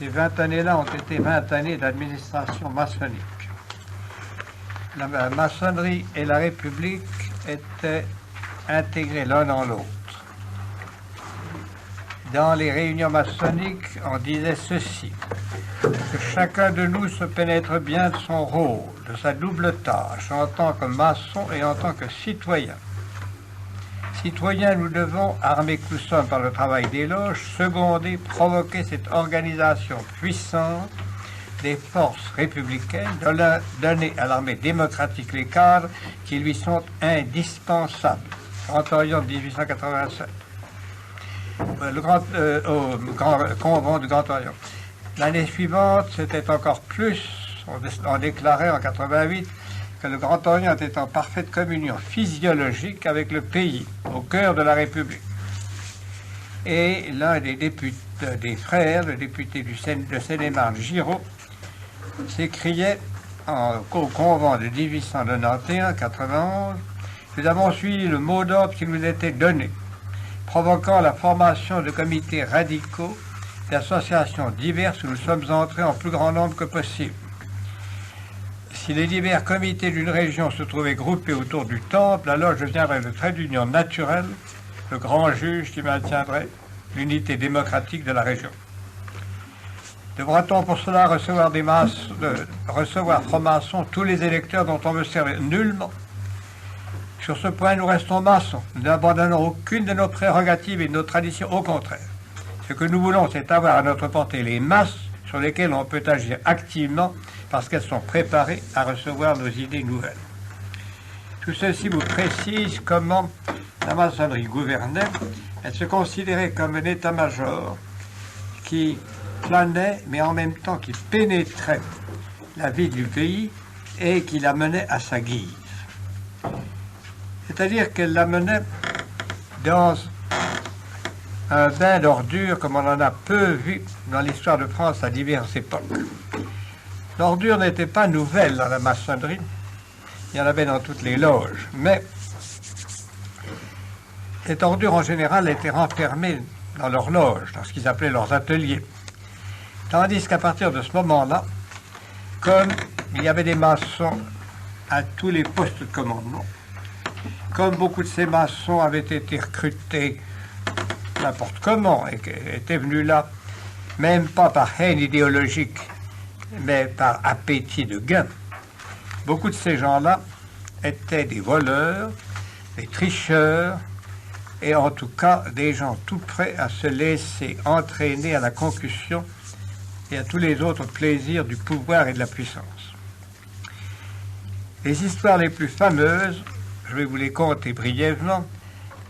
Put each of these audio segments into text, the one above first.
Ces 20 années-là ont été 20 années d'administration maçonnique. La maçonnerie et la République étaient intégrés l'un dans l'autre. Dans les réunions maçonniques, on disait ceci, que chacun de nous se pénètre bien de son rôle, de sa double tâche, en tant que maçon et en tant que citoyen. Citoyens, nous devons, armés que nous sommes par le travail des loges, seconder, provoquer cette organisation puissante des forces républicaines, donner à l'armée démocratique les cadres qui lui sont indispensables. Grand Orient de 1887. Au grand convent du Grand Orient. L'année suivante, c'était encore plus, on déclarait en 88 que le Grand Orient était en parfaite communion physiologique avec le pays, au cœur de la République. Et l'un des députés, des frères, le député de Seine-et-Marne, Giraud, s'écriait au convent de 1891-91, nous avons suivi le mot d'ordre qui nous était donné, provoquant la formation de comités radicaux, d'associations diverses où nous sommes entrés en plus grand nombre que possible. Si les divers comités d'une région se trouvaient groupés autour du temple, alors deviendrait le trait d'union naturel, le grand juge qui maintiendrait l'unité démocratique de la région. Devra-t-on pour cela recevoir francs-maçons tous les électeurs dont on veut servir? Nullement. Sur ce point, nous restons maçons. Nous n'abandonnons aucune de nos prérogatives et de nos traditions, au contraire. Ce que nous voulons, c'est avoir à notre portée les masses sur lesquelles on peut agir activement parce qu'elles sont préparées à recevoir nos idées nouvelles. Tout ceci vous précise comment la maçonnerie gouvernait. Elle se considérait comme un état-major qui planait, mais en même temps qui pénétrait la vie du pays et qui la menait à sa guise. C'est-à-dire qu'elle la menait dans un bain d'ordures comme on en a peu vu dans l'histoire de France à diverses époques. L'ordure n'était pas nouvelle dans la maçonnerie, il y en avait dans toutes les loges, mais cette ordure en général était renfermée dans leurs loges, dans ce qu'ils appelaient leurs ateliers. Tandis qu'à partir de ce moment-là, comme il y avait des maçons à tous les postes de commandement, comme beaucoup de ces maçons avaient été recrutés n'importe comment et étaient venus là, même pas par haine idéologique, mais par appétit de gain, beaucoup de ces gens-là étaient des voleurs, des tricheurs, et en tout cas des gens tout prêts à se laisser entraîner à la concussion et à tous les autres plaisirs du pouvoir et de la puissance. Les histoires les plus fameuses, je vais vous les conter brièvement,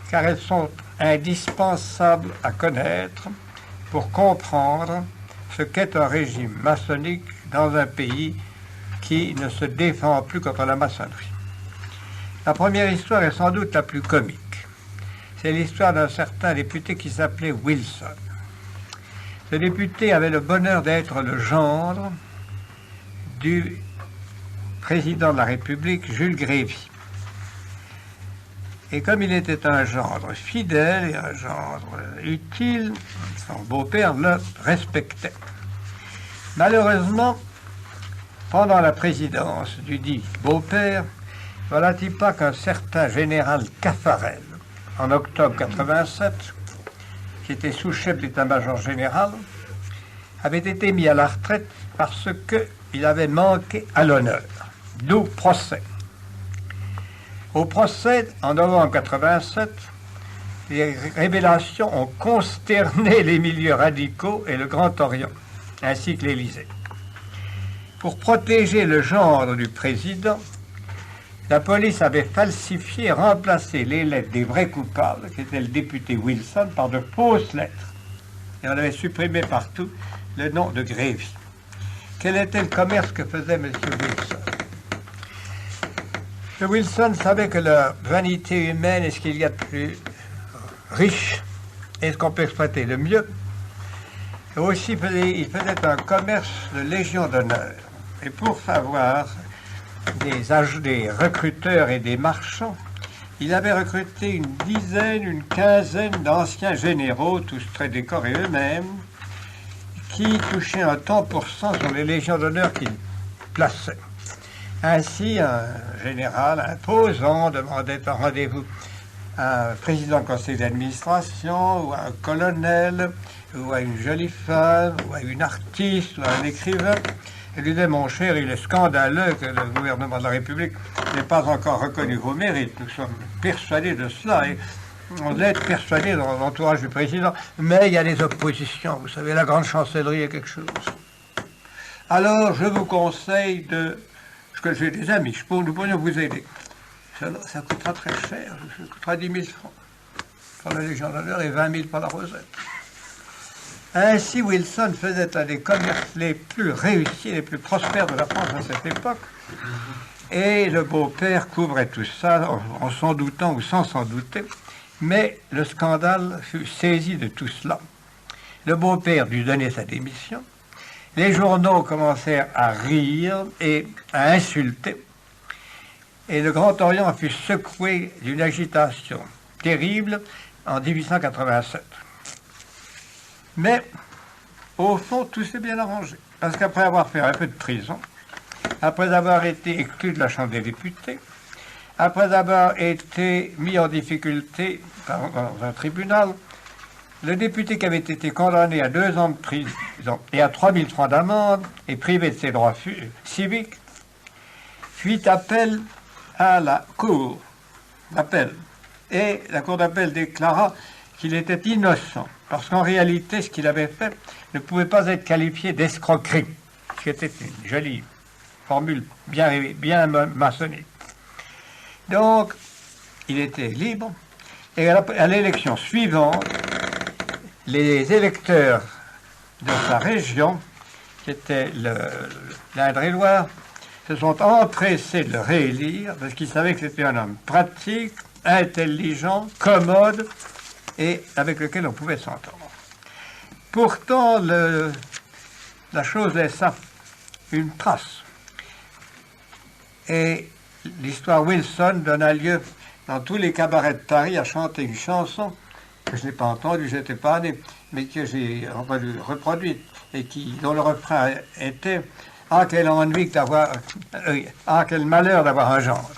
car elles sont indispensables à connaître pour comprendre ce qu'est un régime maçonnique dans un pays qui ne se défend plus contre la maçonnerie. La première histoire est sans doute la plus comique. C'est l'histoire d'un certain député qui s'appelait Wilson. Ce député avait le bonheur d'être le gendre du président de la République, Jules Grévy. Et comme il était un gendre fidèle et un gendre utile, son beau-père le respectait. Malheureusement, pendant la présidence du dit beau-père, voilà-t-il pas qu'un certain général Caffarel, en octobre 87, qui était sous-chef de l'état-major général, avait été mis à la retraite parce qu'il avait manqué à l'honneur. D'où procès. Au procès, en novembre 87, les révélations ont consterné les milieux radicaux et le Grand Orient, ainsi que l'Élysée. Pour protéger le gendre du président, la police avait falsifié et remplacé les lettres des vrais coupables, qui étaient le député Wilson, par de fausses lettres. Et on avait supprimé partout le nom de Grévy. Quel était le commerce que faisait M. Wilson? M. Wilson savait que la vanité humaine est ce qu'il y a de plus riche et ce qu'on peut exploiter le mieux. Et aussi, il faisait un commerce de légion d'honneur. Et pour savoir des recruteurs et des marchands, il avait recruté une quinzaine d'anciens généraux, tous très décorés eux-mêmes, qui touchait un tant pour cent sur les légions d'honneur qu'il plaçait. Ainsi, un général imposant demandait un rendez-vous à un président de conseil d'administration, ou à un colonel, ou à une jolie femme, ou à une artiste, ou à un écrivain. Il lui disait, mon cher, il est scandaleux que le gouvernement de la République n'ait pas encore reconnu vos mérites. Nous sommes persuadés de cela, et on doit être persuadé dans l'entourage du président. Mais il y a des oppositions, vous savez, la grande chancellerie est quelque chose. Alors, je vous conseille de... Parce que j'ai des amis, nous pourrions vous aider. Ça coûtera très cher, ça coûtera 10 000 francs pour la Légion d'honneur et 20 000 pour la Rosette. Ainsi, Wilson faisait un des commerces les plus réussis, les plus prospères de la France à cette époque. Et le beau-père couvrait tout ça en s'en doutant ou sans s'en douter. Mais le scandale fut saisi de tout cela. Le beau-père dut donner sa démission. Les journaux commencèrent à rire et à insulter. Et le Grand Orient fut secoué d'une agitation terrible en 1887. Mais, au fond, tout s'est bien arrangé. Parce qu'après avoir fait un peu de prison, après avoir été exclu de la Chambre des députés, après avoir été mis en difficulté dans un tribunal, le député qui avait été condamné à 2 ans de prison et à 3 000 francs d'amende et privé de ses droits civiques, fit appel à la Cour d'appel. Et la Cour d'appel déclara qu'il était innocent, parce qu'en réalité, ce qu'il avait fait ne pouvait pas être qualifié d'escroquerie, ce qui était une jolie formule bien maçonnique. Donc, il était libre, et à l'élection suivante, les électeurs de sa région, qui était l'Indre-et-Loire, se sont empressés de le réélire parce qu'ils savaient que c'était un homme pratique, intelligent, commode et avec lequel on pouvait s'entendre. Pourtant, la chose laissa une trace. Et l'histoire Wilson donna lieu dans tous les cabarets de Paris à chanter une chanson que je n'ai pas entendue, je n'étais pas né, mais que j'ai reproduite et dont le refrain était « Ah, quel ennui d'avoir... ah, quel malheur d'avoir un gendre ».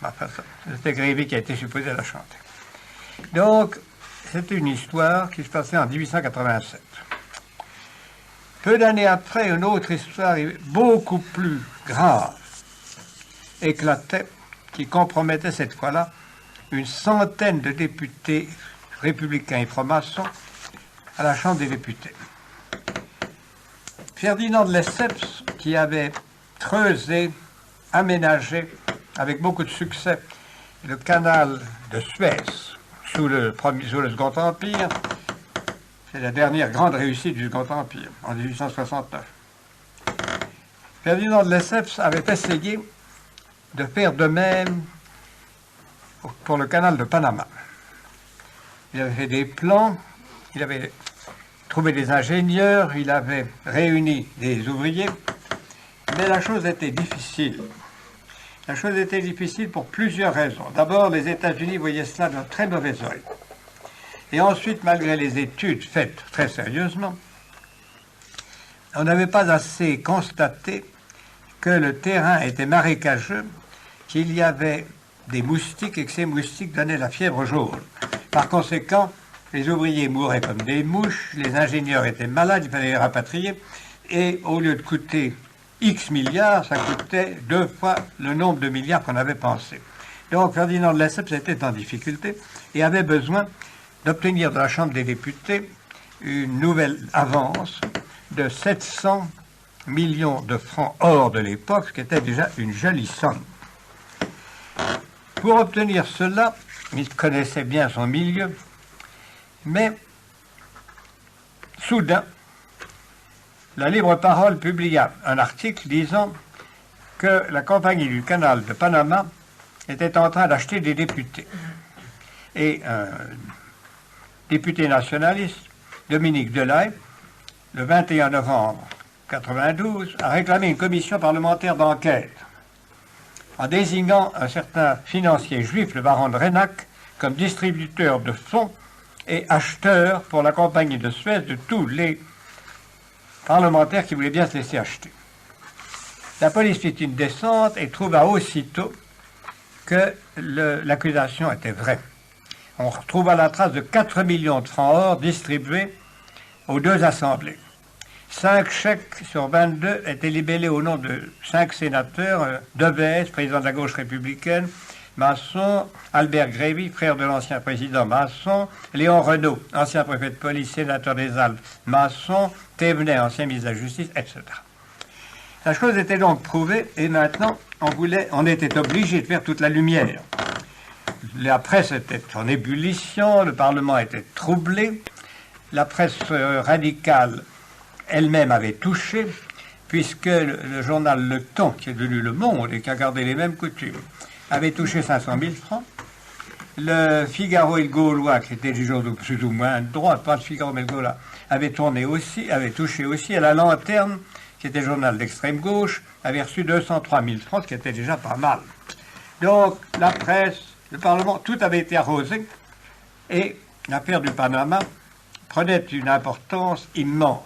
Enfin, c'était Grévy qui a été supposé la chanter. Donc, c'est une histoire qui se passait en 1887. Peu d'années après, une autre histoire beaucoup plus grave éclatait, qui compromettait cette fois-là une centaine de députés républicains et francs-maçons à la Chambre des députés. Ferdinand de Lesseps, qui avait creusé, aménagé, avec beaucoup de succès, le canal de Suez sous le Second Empire, c'est la dernière grande réussite du Second Empire, en 1869. Ferdinand de Lesseps avait essayé de faire de même pour le canal de Panama. Il avait fait des plans, il avait trouvé des ingénieurs, il avait réuni des ouvriers, mais la chose était difficile. La chose était difficile pour plusieurs raisons. D'abord, les États-Unis voyaient cela d'un très mauvais œil. Et ensuite, malgré les études faites très sérieusement, on n'avait pas assez constaté que le terrain était marécageux, qu'il y avait des moustiques et que ces moustiques donnaient la fièvre jaune. Par conséquent, les ouvriers mouraient comme des mouches, les ingénieurs étaient malades, il fallait les rapatrier, et au lieu de coûter X milliards, ça coûtait 2 fois le nombre de milliards qu'on avait pensé. Donc Ferdinand de Lesseps était en difficulté et avait besoin d'obtenir de la Chambre des députés une nouvelle avance de 700 millions de francs or de l'époque, ce qui était déjà une jolie somme. Pour obtenir cela, il connaissait bien son milieu, mais soudain, la Libre Parole publia un article disant que la compagnie du canal de Panama était en train d'acheter des députés. Et un député nationaliste, Dominique Delahaye, le 21 novembre 1992, a réclamé une commission parlementaire d'enquête en désignant un certain financier juif, le baron de Reinach, comme distributeur de fonds et acheteur pour la compagnie de Suez de tous les parlementaires qui voulaient bien se laisser acheter. La police fit une descente et trouva aussitôt que l'accusation était vraie. On retrouva la trace de 4 millions de francs or distribués aux deux assemblées. 5 chèques sur 22 étaient libellés au nom de 5 sénateurs, Devès, président de la gauche républicaine, Masson, Albert Grévy, frère de l'ancien président Masson, Léon Renaud, ancien préfet de police, sénateur des Alpes, Masson, Thévenet, ancien ministre de la Justice, etc. La chose était donc prouvée et maintenant on était obligé de faire toute la lumière. La presse était en ébullition, le Parlement était troublé, la presse radicale elle-même avait touché, puisque le journal Le Temps, qui est devenu Le Monde et qui a gardé les mêmes coutumes, avait touché 500 000 francs. Le Figaro et le Gaulois, qui étaient des journaux plus ou moins de droite, pas le Figaro mais le Gaulois, avait touché aussi, et la Lanterne, qui était le journal d'extrême gauche, avait reçu 203 000 francs, ce qui était déjà pas mal. Donc la presse, le Parlement, tout avait été arrosé, et l'affaire du Panama prenait une importance immense.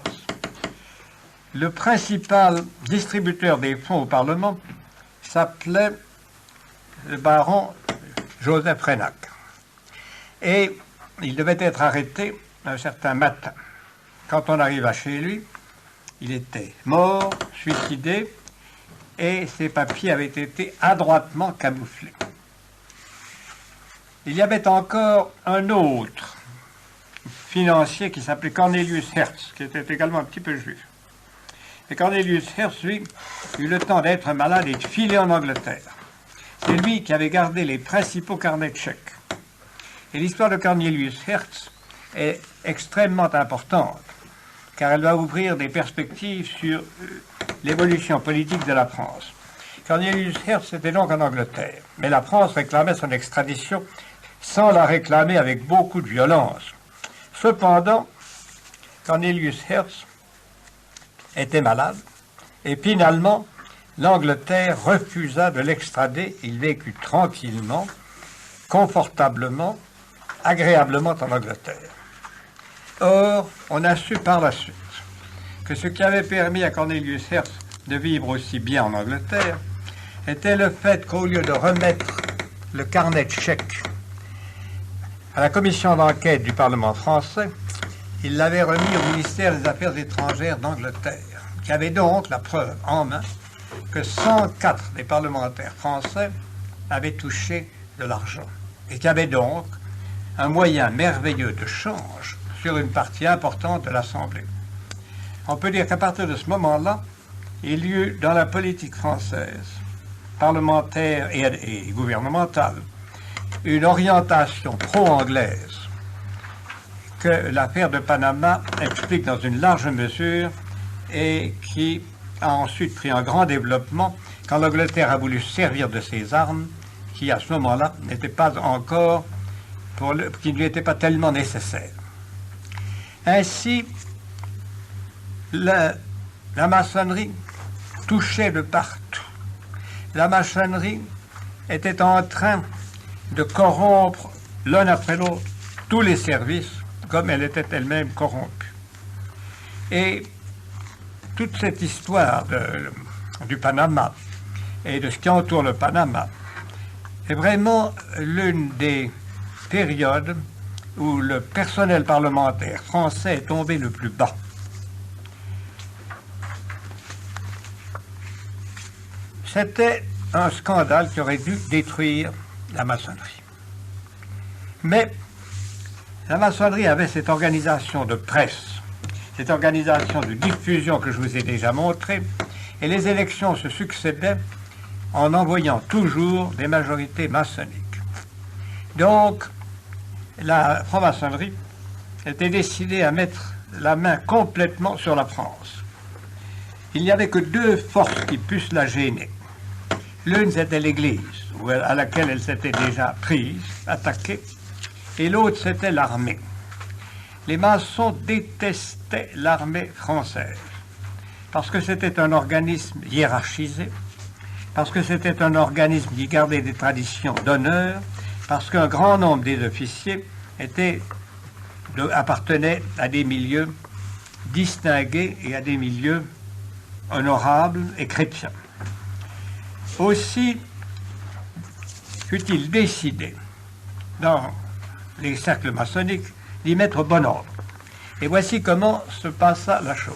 Le principal distributeur des fonds au Parlement s'appelait le baron Joseph Reynac. Et il devait être arrêté un certain matin. Quand on arriva chez lui, il était mort, suicidé, et ses papiers avaient été adroitement camouflés. Il y avait encore un autre financier qui s'appelait Cornelius Hertz, qui était également un petit peu juif. Et Cornelius Hertz, lui, eut le temps d'être malade et de filer en Angleterre. C'est lui qui avait gardé les principaux carnets de chèques. Et l'histoire de Cornelius Hertz est extrêmement importante, car elle va ouvrir des perspectives sur l'évolution politique de la France. Cornelius Hertz était donc en Angleterre, mais la France réclamait son extradition sans la réclamer avec beaucoup de violence. Cependant, Cornelius Hertz était malade, et finalement, l'Angleterre refusa de l'extrader. Il vécut tranquillement, confortablement, agréablement en Angleterre. Or, on a su par la suite que ce qui avait permis à Cornelius Hertz de vivre aussi bien en Angleterre était le fait qu'au lieu de remettre le carnet de chèques à la commission d'enquête du Parlement français, il l'avait remis au ministère des Affaires étrangères d'Angleterre, qui avait donc la preuve en main que 104 des parlementaires français avaient touché de l'argent, et qui avait donc un moyen merveilleux de change sur une partie importante de l'Assemblée. On peut dire qu'à partir de ce moment-là, il y eut dans la politique française, parlementaire et gouvernementale, une orientation pro-anglaise que l'affaire de Panama explique dans une large mesure et qui a ensuite pris un grand développement quand l'Angleterre a voulu se servir de ses armes qui, à ce moment-là, n'étaient pas encore, qui ne lui étaient pas tellement nécessaires. Ainsi, la maçonnerie touchait de partout. La maçonnerie était en train de corrompre l'un après l'autre tous les services, comme elle était elle-même corrompue. Et toute cette histoire du Panama et de ce qui entoure le Panama est vraiment l'une des périodes où le personnel parlementaire français est tombé le plus bas. C'était un scandale qui aurait dû détruire la maçonnerie. Mais la maçonnerie avait cette organisation de presse, cette organisation de diffusion que je vous ai déjà montrée, et les élections se succédaient en envoyant toujours des majorités maçonniques. Donc, la franc-maçonnerie était décidée à mettre la main complètement sur la France. Il n'y avait que deux forces qui pussent la gêner. L'une, c'était l'Église, à laquelle elle s'était déjà prise, attaquée, et l'autre, c'était l'armée. Les maçons détestaient l'armée française, parce que c'était un organisme hiérarchisé, parce que c'était un organisme qui gardait des traditions d'honneur, parce qu'un grand nombre des officiers appartenaient à des milieux distingués et à des milieux honorables et chrétiens. Aussi fut-il décidé, dans les cercles maçonniques, d'y mettre bon ordre. Et voici comment se passa la chose.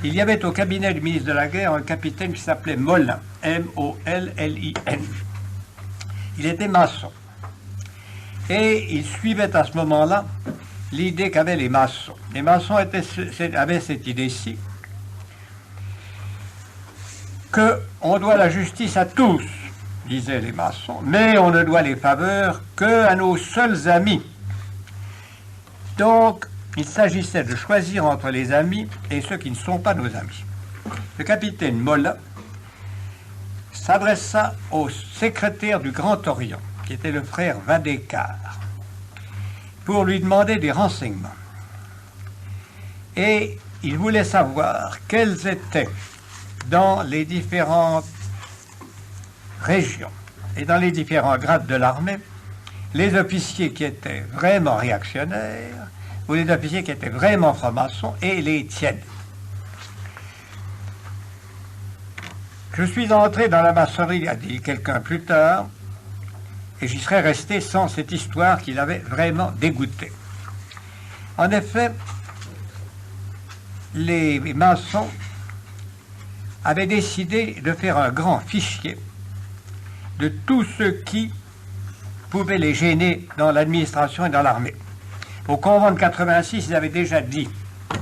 Il y avait au cabinet du ministre de la Guerre un capitaine qui s'appelait Molin, M-O-L-L-I-N. Il était maçon. Et il suivait à ce moment-là l'idée qu'avaient les maçons. Les maçons avaient cette idée-ci, qu'on doit la justice à tous, disaient les maçons, mais on ne doit les faveurs qu'à nos seuls amis. Donc, il s'agissait de choisir entre les amis et ceux qui ne sont pas nos amis. Le capitaine Molin s'adressa au secrétaire du Grand Orient, qui était le frère Vadécar, pour lui demander des renseignements. Et il voulait savoir quels étaient, dans les différentes régions et dans les différents grades de l'armée, les officiers qui étaient vraiment réactionnaires ou les officiers qui étaient vraiment francs-maçons et les tièdes. Je suis entré dans la maçonnerie, a dit quelqu'un plus tard, et j'y serais resté sans cette histoire qui l'avait vraiment dégoûté. En effet, les maçons avaient décidé de faire un grand fichier de tous ceux qui pouvaient les gêner dans l'administration et dans l'armée. Au convent de 86, ils avaient déjà dit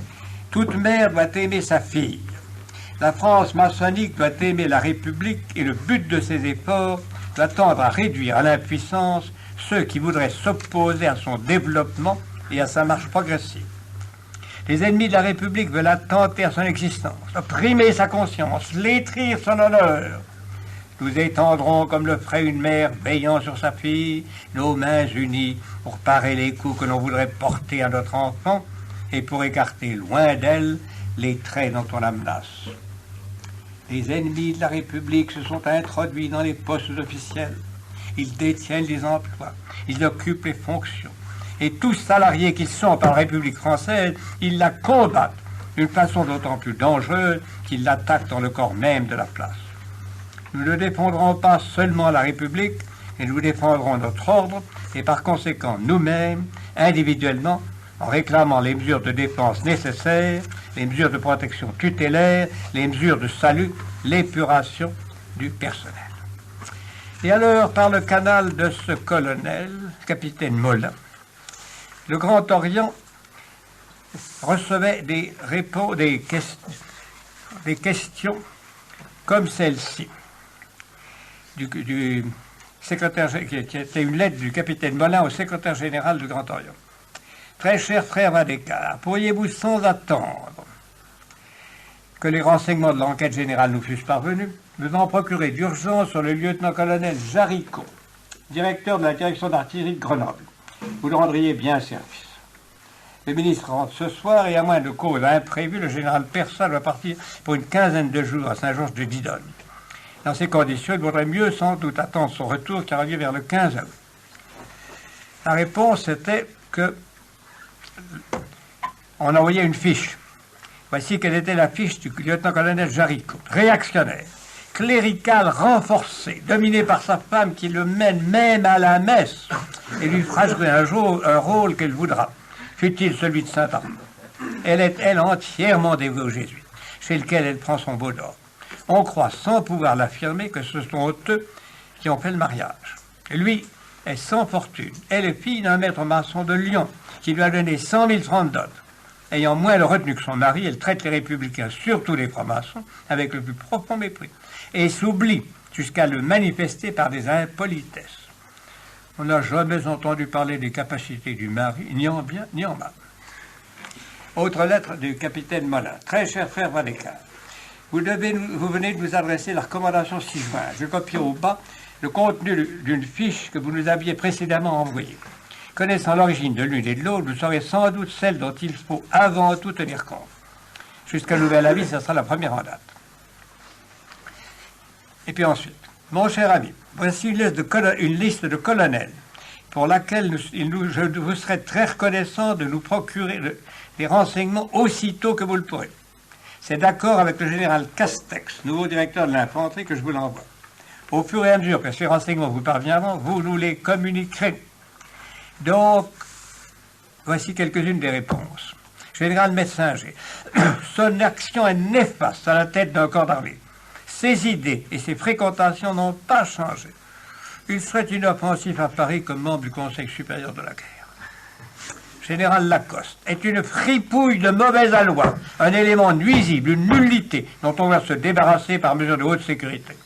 « Toute mère doit aimer sa fille. La France maçonnique doit aimer la République et le but de ses efforts doit tendre à réduire à l'impuissance ceux qui voudraient s'opposer à son développement et à sa marche progressive. Les ennemis de la République veulent attenter à son existence, opprimer sa conscience, flétrir son honneur. Nous étendrons, comme le ferait une mère veillant sur sa fille, nos mains unies pour parer les coups que l'on voudrait porter à notre enfant et pour écarter loin d'elle les traits dont on la menace. Les ennemis de la République se sont introduits dans les postes officiels. Ils détiennent les emplois, ils occupent les fonctions. Et tous salariés qu'ils sont par la République française, ils la combattent d'une façon d'autant plus dangereuse qu'ils l'attaquent dans le corps même de la place. Nous ne défendrons pas seulement la République, mais nous défendrons notre ordre et par conséquent nous-mêmes, individuellement, en réclamant les mesures de défense nécessaires, les mesures de protection tutélaire, les mesures de salut, l'épuration du personnel. Et alors, par le canal de ce colonel, capitaine Molin, le Grand Orient recevait des questions comme celle-ci du secrétaire, qui était une lettre du capitaine Molin au secrétaire général du Grand Orient. Très cher frère Vadécar, pourriez-vous sans attendre que les renseignements de l'enquête générale nous fussent parvenus, nous en procurer d'urgence sur le lieutenant-colonel Jaricot, directeur de la direction d'artillerie de Grenoble. Vous le rendriez bien service. Le ministre rentre ce soir et à moins de cause imprévue, le général Persat doit partir pour une quinzaine de jours à Saint-Georges-de-Didonne. Dans ces conditions, il vaudrait mieux sans doute attendre son retour qui arrive vers le 15 août. La réponse était que on envoyait une fiche. Voici quelle était la fiche du lieutenant-colonel Jaricot. Réactionnaire, clérical renforcé, dominé par sa femme qui le mène même à la messe et lui fera jouer un rôle qu'elle voudra, fût-il celui de Saint-Armand. Elle est, elle, entièrement dévouée aux jésuites, chez lequel elle prend son beau d'or. On croit sans pouvoir l'affirmer que ce sont eux qui ont fait le mariage. Lui est sans fortune. Elle est fille d'un maître maçon de Lyon qui lui a donné 100 000 francs de dot. Ayant moins le retenu que son mari, elle traite les républicains, surtout les francs-maçons, avec le plus profond mépris, et s'oublie jusqu'à le manifester par des impolitesses. On n'a jamais entendu parler des capacités du mari, ni en bien, ni en mal. Autre lettre du capitaine Molin. Très cher frère Vadécar, vous venez de nous adresser la recommandation 6 juin. Je copie au bas le contenu d'une fiche que vous nous aviez précédemment envoyée. Connaissant l'origine de l'une et de l'autre, vous saurez sans doute celle dont il faut avant tout tenir compte. Jusqu'à nouvel avis, ce sera la première en date. Et puis ensuite, mon cher ami, voici une liste de colonels pour laquelle je vous serai très reconnaissant de nous procurer des renseignements aussitôt que vous le pourrez. C'est d'accord avec le général Castex, nouveau directeur de l'infanterie, que je vous l'envoie. Au fur et à mesure que ces renseignements vous parviendront, vous nous les communiquerez. Donc, voici quelques-unes des réponses. Général Metzinger, son action est néfaste à la tête d'un corps d'armée. Ses idées et ses fréquentations n'ont pas changé. Il serait inoffensif à Paris comme membre du Conseil supérieur de la guerre. Général Lacoste est une fripouille de mauvaise aloi, un élément nuisible, une nullité dont on va se débarrasser par mesure de haute sécurité.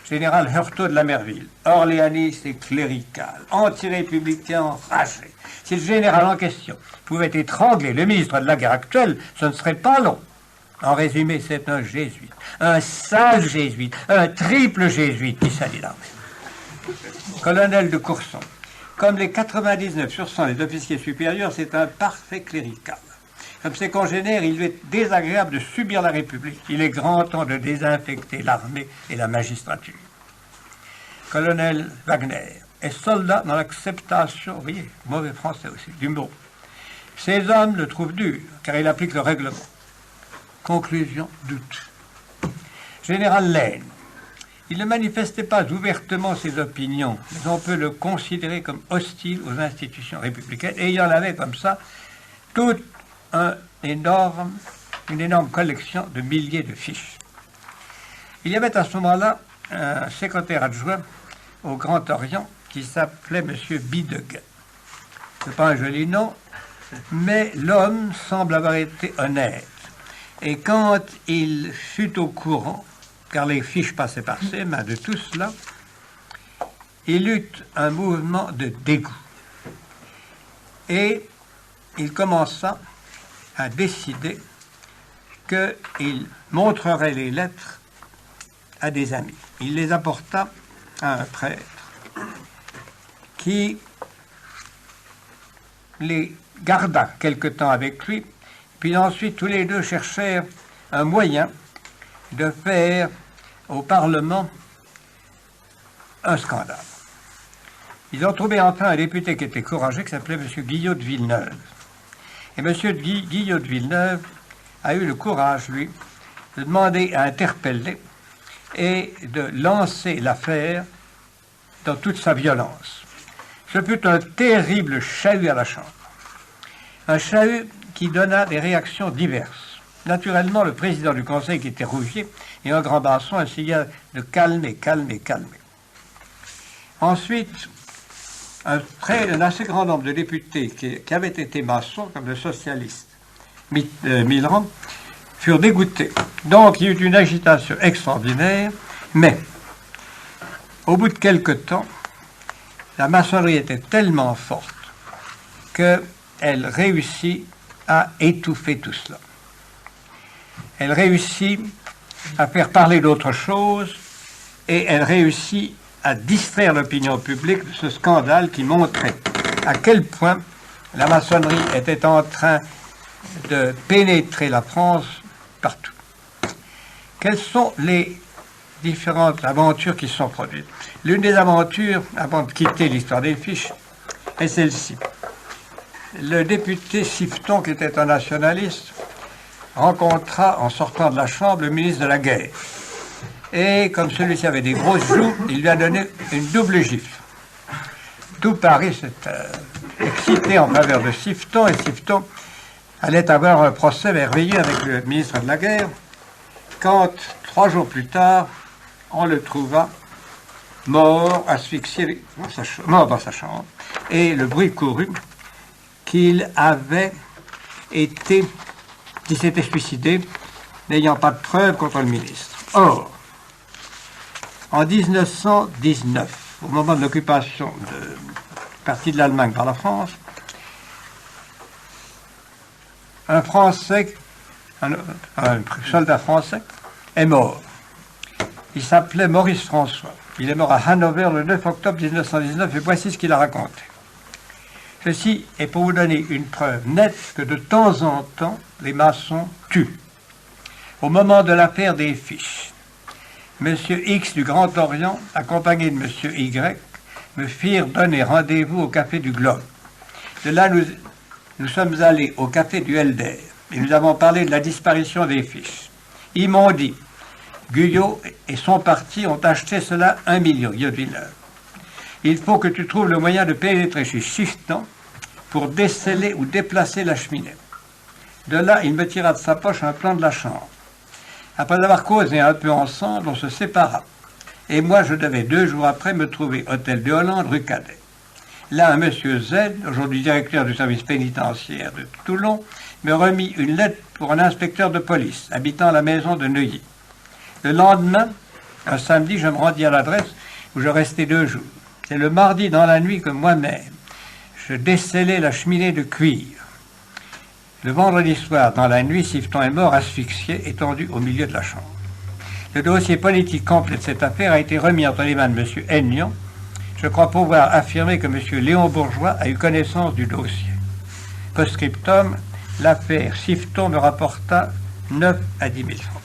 Général Heurtaud de la Merville, orléaniste et clérical, anti-républicain enragé. Si le général en question pouvait étrangler le ministre de la guerre actuelle, ce ne serait pas long. En résumé, c'est un jésuite, un sale jésuite, un triple jésuite qui salit l'armée. Colonel de Courson, comme les 99 sur 100 des officiers supérieurs, c'est un parfait clérical. Comme ses congénères, il lui est désagréable de subir la République. Il est grand temps de désinfecter l'armée et la magistrature. Colonel Wagner est soldat dans l'acceptation, vous voyez, mauvais français aussi, du mot. Ces hommes le trouvent dur, car il applique le règlement. Conclusion, doute. Général Laine, il ne manifestait pas ouvertement ses opinions, mais on peut le considérer comme hostile aux institutions républicaines, et il y en avait comme ça toute une énorme collection de milliers de fiches. Il y avait à ce moment-là un secrétaire adjoint au Grand Orient qui s'appelait M. Bideguet. Ce n'est pas un joli nom, mais l'homme semble avoir été honnête. Et quand il fut au courant, car les fiches passaient par ses mains, de tout cela, il eut un mouvement de dégoût. Et il commença à décider qu'il montrerait les lettres à des amis. Il les apporta à un prêtre qui les garda quelque temps avec lui, puis ensuite tous les deux cherchèrent un moyen de faire au Parlement un scandale. Ils ont trouvé enfin un député qui était courageux, qui s'appelait M. Guillot de Villeneuve. Et M. Guillot de Villeneuve a eu le courage, lui, de demander à interpeller et de lancer l'affaire dans toute sa violence. Ce fut un terrible chahut à la Chambre. Un chahut qui donna des réactions diverses. Naturellement, le président du Conseil, qui était Rougier, et un grand basson, essaya de calmer. Ensuite, un assez grand nombre de députés qui avaient été maçons, comme le socialiste Millerand, furent dégoûtés. Donc, il y eut une agitation extraordinaire, mais au bout de quelque temps, la maçonnerie était tellement forte qu'elle réussit à étouffer tout cela. Elle réussit à faire parler d'autre chose et elle réussit à distraire l'opinion publique de ce scandale qui montrait à quel point la maçonnerie était en train de pénétrer la France partout. Quelles sont les différentes aventures qui se sont produites? L'une des aventures, avant de quitter l'histoire des fiches, est celle-ci. Le député Siffton, qui était un nationaliste, rencontra, en sortant de la Chambre, le ministre de la Guerre. Et comme celui-ci avait des grosses joues, il lui a donné une double gifle. Tout Paris s'était excité en faveur de Siffton, et Siffton allait avoir un procès merveilleux avec le ministre de la Guerre, quand, 3 jours plus tard, on le trouva mort, asphyxié, mort dans sa chambre, et le bruit courut qu'il s'était suicidé, n'ayant pas de preuves contre le ministre. Or, en 1919, au moment de l'occupation de partie de l'Allemagne par la France, un soldat français est mort. Il s'appelait Maurice François. Il est mort à Hanovre le 9 octobre 1919 et voici ce qu'il a raconté. Ceci est pour vous donner une preuve nette que de temps en temps, les maçons tuent. Au moment de l'affaire des fiches, M. X du Grand Orient, accompagné de M. Y, me firent donner rendez-vous au Café du Globe. De là, nous sommes allés au Café du Helder et nous avons parlé de la disparition des fiches. Ils m'ont dit, Guyot et son parti ont acheté cela 1 million, Guillaume. Il faut que tu trouves le moyen de pénétrer chez Chicheton pour déceler ou déplacer la cheminée. De là, il me tira de sa poche un plan de la chambre. Après avoir causé un peu ensemble, on se sépara. Et moi, je devais 2 jours après me trouver hôtel de Hollande, rue Cadet. Là, un monsieur Z, aujourd'hui directeur du service pénitentiaire de Toulon, me remit une lettre pour un inspecteur de police habitant la maison de Neuilly. Le lendemain, un samedi, je me rendis à l'adresse où je restais 2 jours. C'est le mardi dans la nuit que moi-même, je décellais la cheminée de cuir. Le vendredi soir, dans la nuit, Siffeton est mort asphyxié, étendu au milieu de la chambre. Le dossier politique complet de cette affaire a été remis entre les mains de M. Aignan. Je crois pouvoir affirmer que M. Léon Bourgeois a eu connaissance du dossier. Post-scriptum, l'affaire Siffeton me rapporta 9 à 10 000 francs.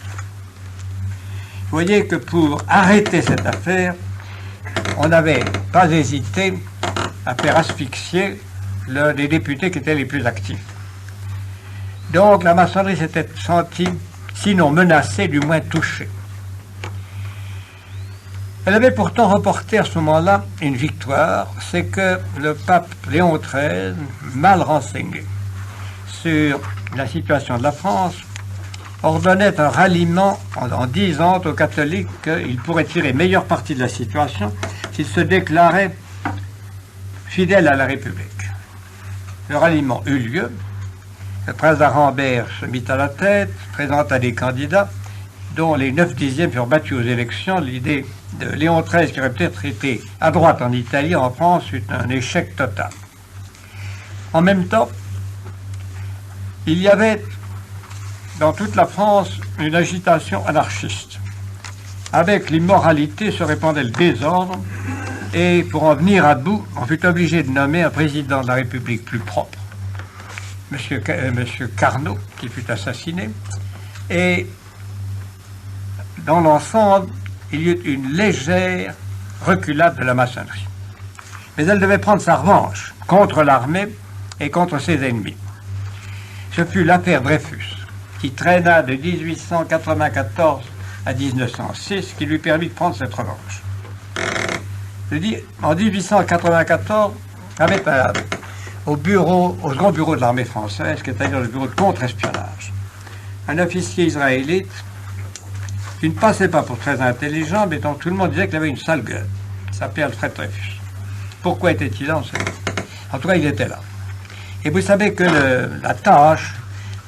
Vous voyez que pour arrêter cette affaire, on n'avait pas hésité à faire asphyxier l'un des députés qui étaient les plus actifs. Donc la maçonnerie s'était sentie, sinon menacée, du moins touchée. Elle avait pourtant reporté à ce moment-là une victoire, c'est que le pape Léon XIII, mal renseigné sur la situation de la France, ordonnait un ralliement en disant aux catholiques qu'ils pourraient tirer meilleure partie de la situation s'ils se déclaraient fidèles à la République. Le ralliement eut lieu. Le prince d'Arambert se mit à la tête, présenta des candidats, dont les 9 dixièmes furent battus aux élections. L'idée de Léon XIII, qui aurait peut-être été à droite en Italie, en France, fut un échec total. En même temps, il y avait dans toute la France une agitation anarchiste. Avec l'immoralité se répandait le désordre, et pour en venir à bout, on fut obligé de nommer un président de la République plus propre, Monsieur Carnot, qui fut assassiné, et dans l'ensemble, il y eut une légère reculade de la maçonnerie. Mais elle devait prendre sa revanche contre l'armée et contre ses ennemis. Ce fut l'affaire Dreyfus, qui traîna de 1894 à 1906, qui lui permit de prendre cette revanche. Je dis, en 1894, avait au grand bureau de l'armée française, c'est-à-dire le bureau de contre-espionnage, un officier israélite qui ne passait pas pour très intelligent, mais dont tout le monde disait qu'il avait une sale gueule. Il s'appelait Alfred Dreyfus. Pourquoi était-il là? On sait pas. En tout cas, il était là. Et vous savez que la tâche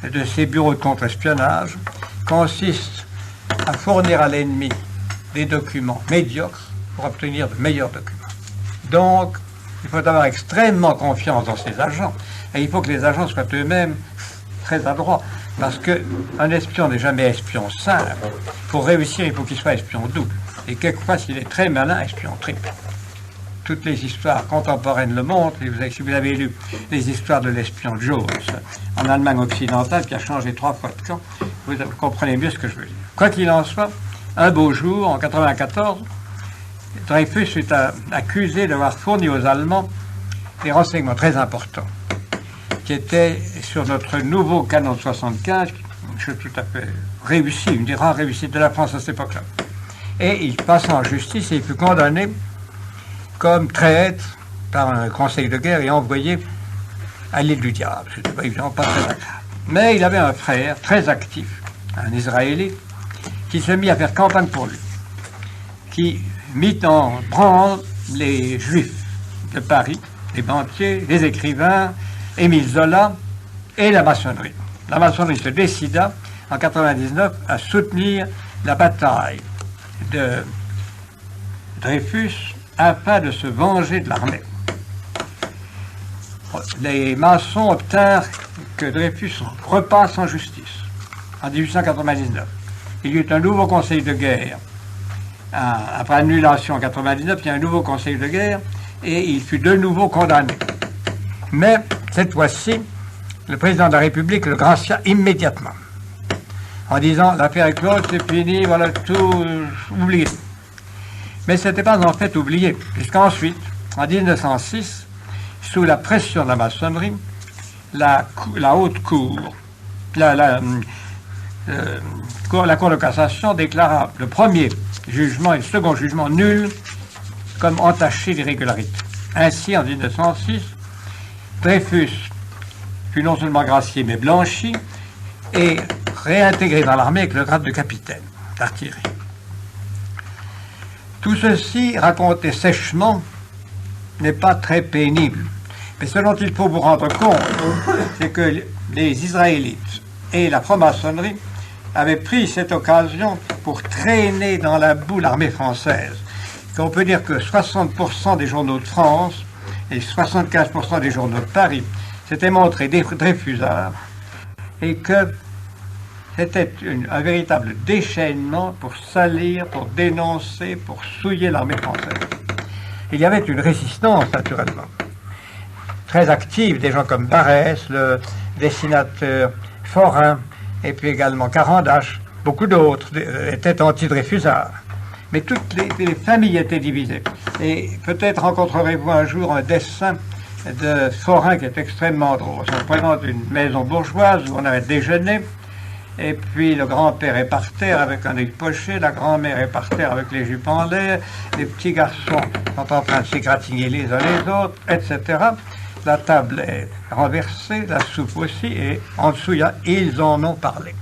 de ces bureaux de contre-espionnage consiste à fournir à l'ennemi des documents médiocres pour obtenir de meilleurs documents. Donc, il faut avoir extrêmement confiance dans ces agents. Et il faut que les agents soient eux-mêmes très adroits. Parce qu'un espion n'est jamais espion simple. Pour réussir, il faut qu'il soit espion double. Et quelquefois, s'il est très malin, espion triple. Toutes les histoires contemporaines le montrent. Et si vous avez lu les histoires de l'espion Jones en Allemagne occidentale, qui a changé 3 fois de camp, vous comprenez mieux ce que je veux dire. Quoi qu'il en soit, un beau jour, en 1994, Dreyfus fut accusé d'avoir fourni aux Allemands des renseignements très importants, qui étaient sur notre nouveau canon de 75, chose tout à fait réussi, une des rares réussites de la France à cette époque-là. Et il passa en justice et il fut condamné comme traître par un conseil de guerre et envoyé à l'île du Diable. C'était pas évidemment pas très agréable. Mais il avait un frère très actif, un Israélite, qui se mit à faire campagne pour lui, qui mit en branle les Juifs de Paris, les banquiers, les écrivains, Émile Zola et la maçonnerie. La maçonnerie se décida en 1999 à soutenir la bataille de Dreyfus afin de se venger de l'armée. Les maçons obtinrent que Dreyfus repasse en justice en 1899. Il y eut un nouveau conseil de guerre. Après annulation en 1999, il y a un nouveau conseil de guerre et il fut de nouveau condamné. Mais cette fois-ci, le président de la République le gracia immédiatement en disant l'affaire est close, c'est fini, voilà tout oublié. Mais ce n'était pas en fait oublié, puisqu'ensuite, En 1906, sous la pression de la maçonnerie, la haute cour, la Cour de cassation déclara le premier jugement et le second jugement nuls comme entachés d'irrégularité. Ainsi, en 1906, Dreyfus fut non seulement gracié, mais blanchi et réintégré dans l'armée avec le grade de capitaine d'artillerie. Tout ceci, raconté sèchement, n'est pas très pénible. Mais ce dont il faut vous rendre compte, c'est que les Israélites et la franc-maçonnerie avaient pris cette occasion pour traîner dans la boue l'armée française. On peut dire que 60% des journaux de France et 75% des journaux de Paris s'étaient montrés Dreyfusards et que c'était un véritable déchaînement pour salir, pour dénoncer, pour souiller l'armée française. Il y avait une résistance, naturellement, très active, des gens comme Barès, le dessinateur Forain, et puis également Carandache, beaucoup d'autres étaient anti-Dreyfusards. Mais toutes les familles étaient divisées. Et peut-être rencontrerez-vous un jour un dessin de Forain qui est extrêmement drôle. On présente une maison bourgeoise où on avait déjeuné, et puis le grand-père est par terre avec un œil poché, la grand-mère est par terre avec les jupes en l'air, les petits garçons sont en train de s'égratigner les uns les autres, etc. La table est renversée, la soupe aussi, et en dessous, il y a « Ils en ont parlé ».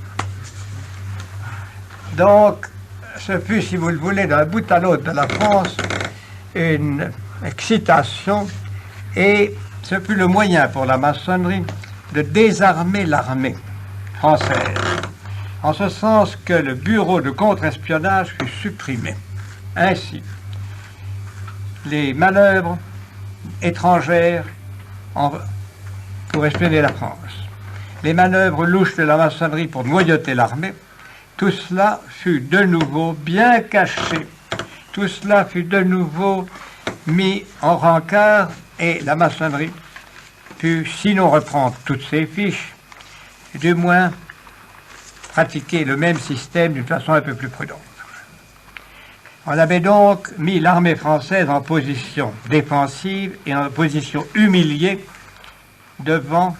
Donc, ce fut, si vous le voulez, d'un bout à l'autre de la France, une excitation, et ce fut le moyen pour la maçonnerie de désarmer l'armée française, en ce sens que le bureau de contre-espionnage fut supprimé. Ainsi, les manœuvres étrangères pour espionner la France, les manœuvres louches de la maçonnerie pour noyauter l'armée, tout cela fut de nouveau bien caché, tout cela fut de nouveau mis en rencard et la maçonnerie put, sinon reprendre toutes ses fiches, du moins pratiquer le même système d'une façon un peu plus prudente. On avait donc mis l'armée française en position défensive et en position humiliée devant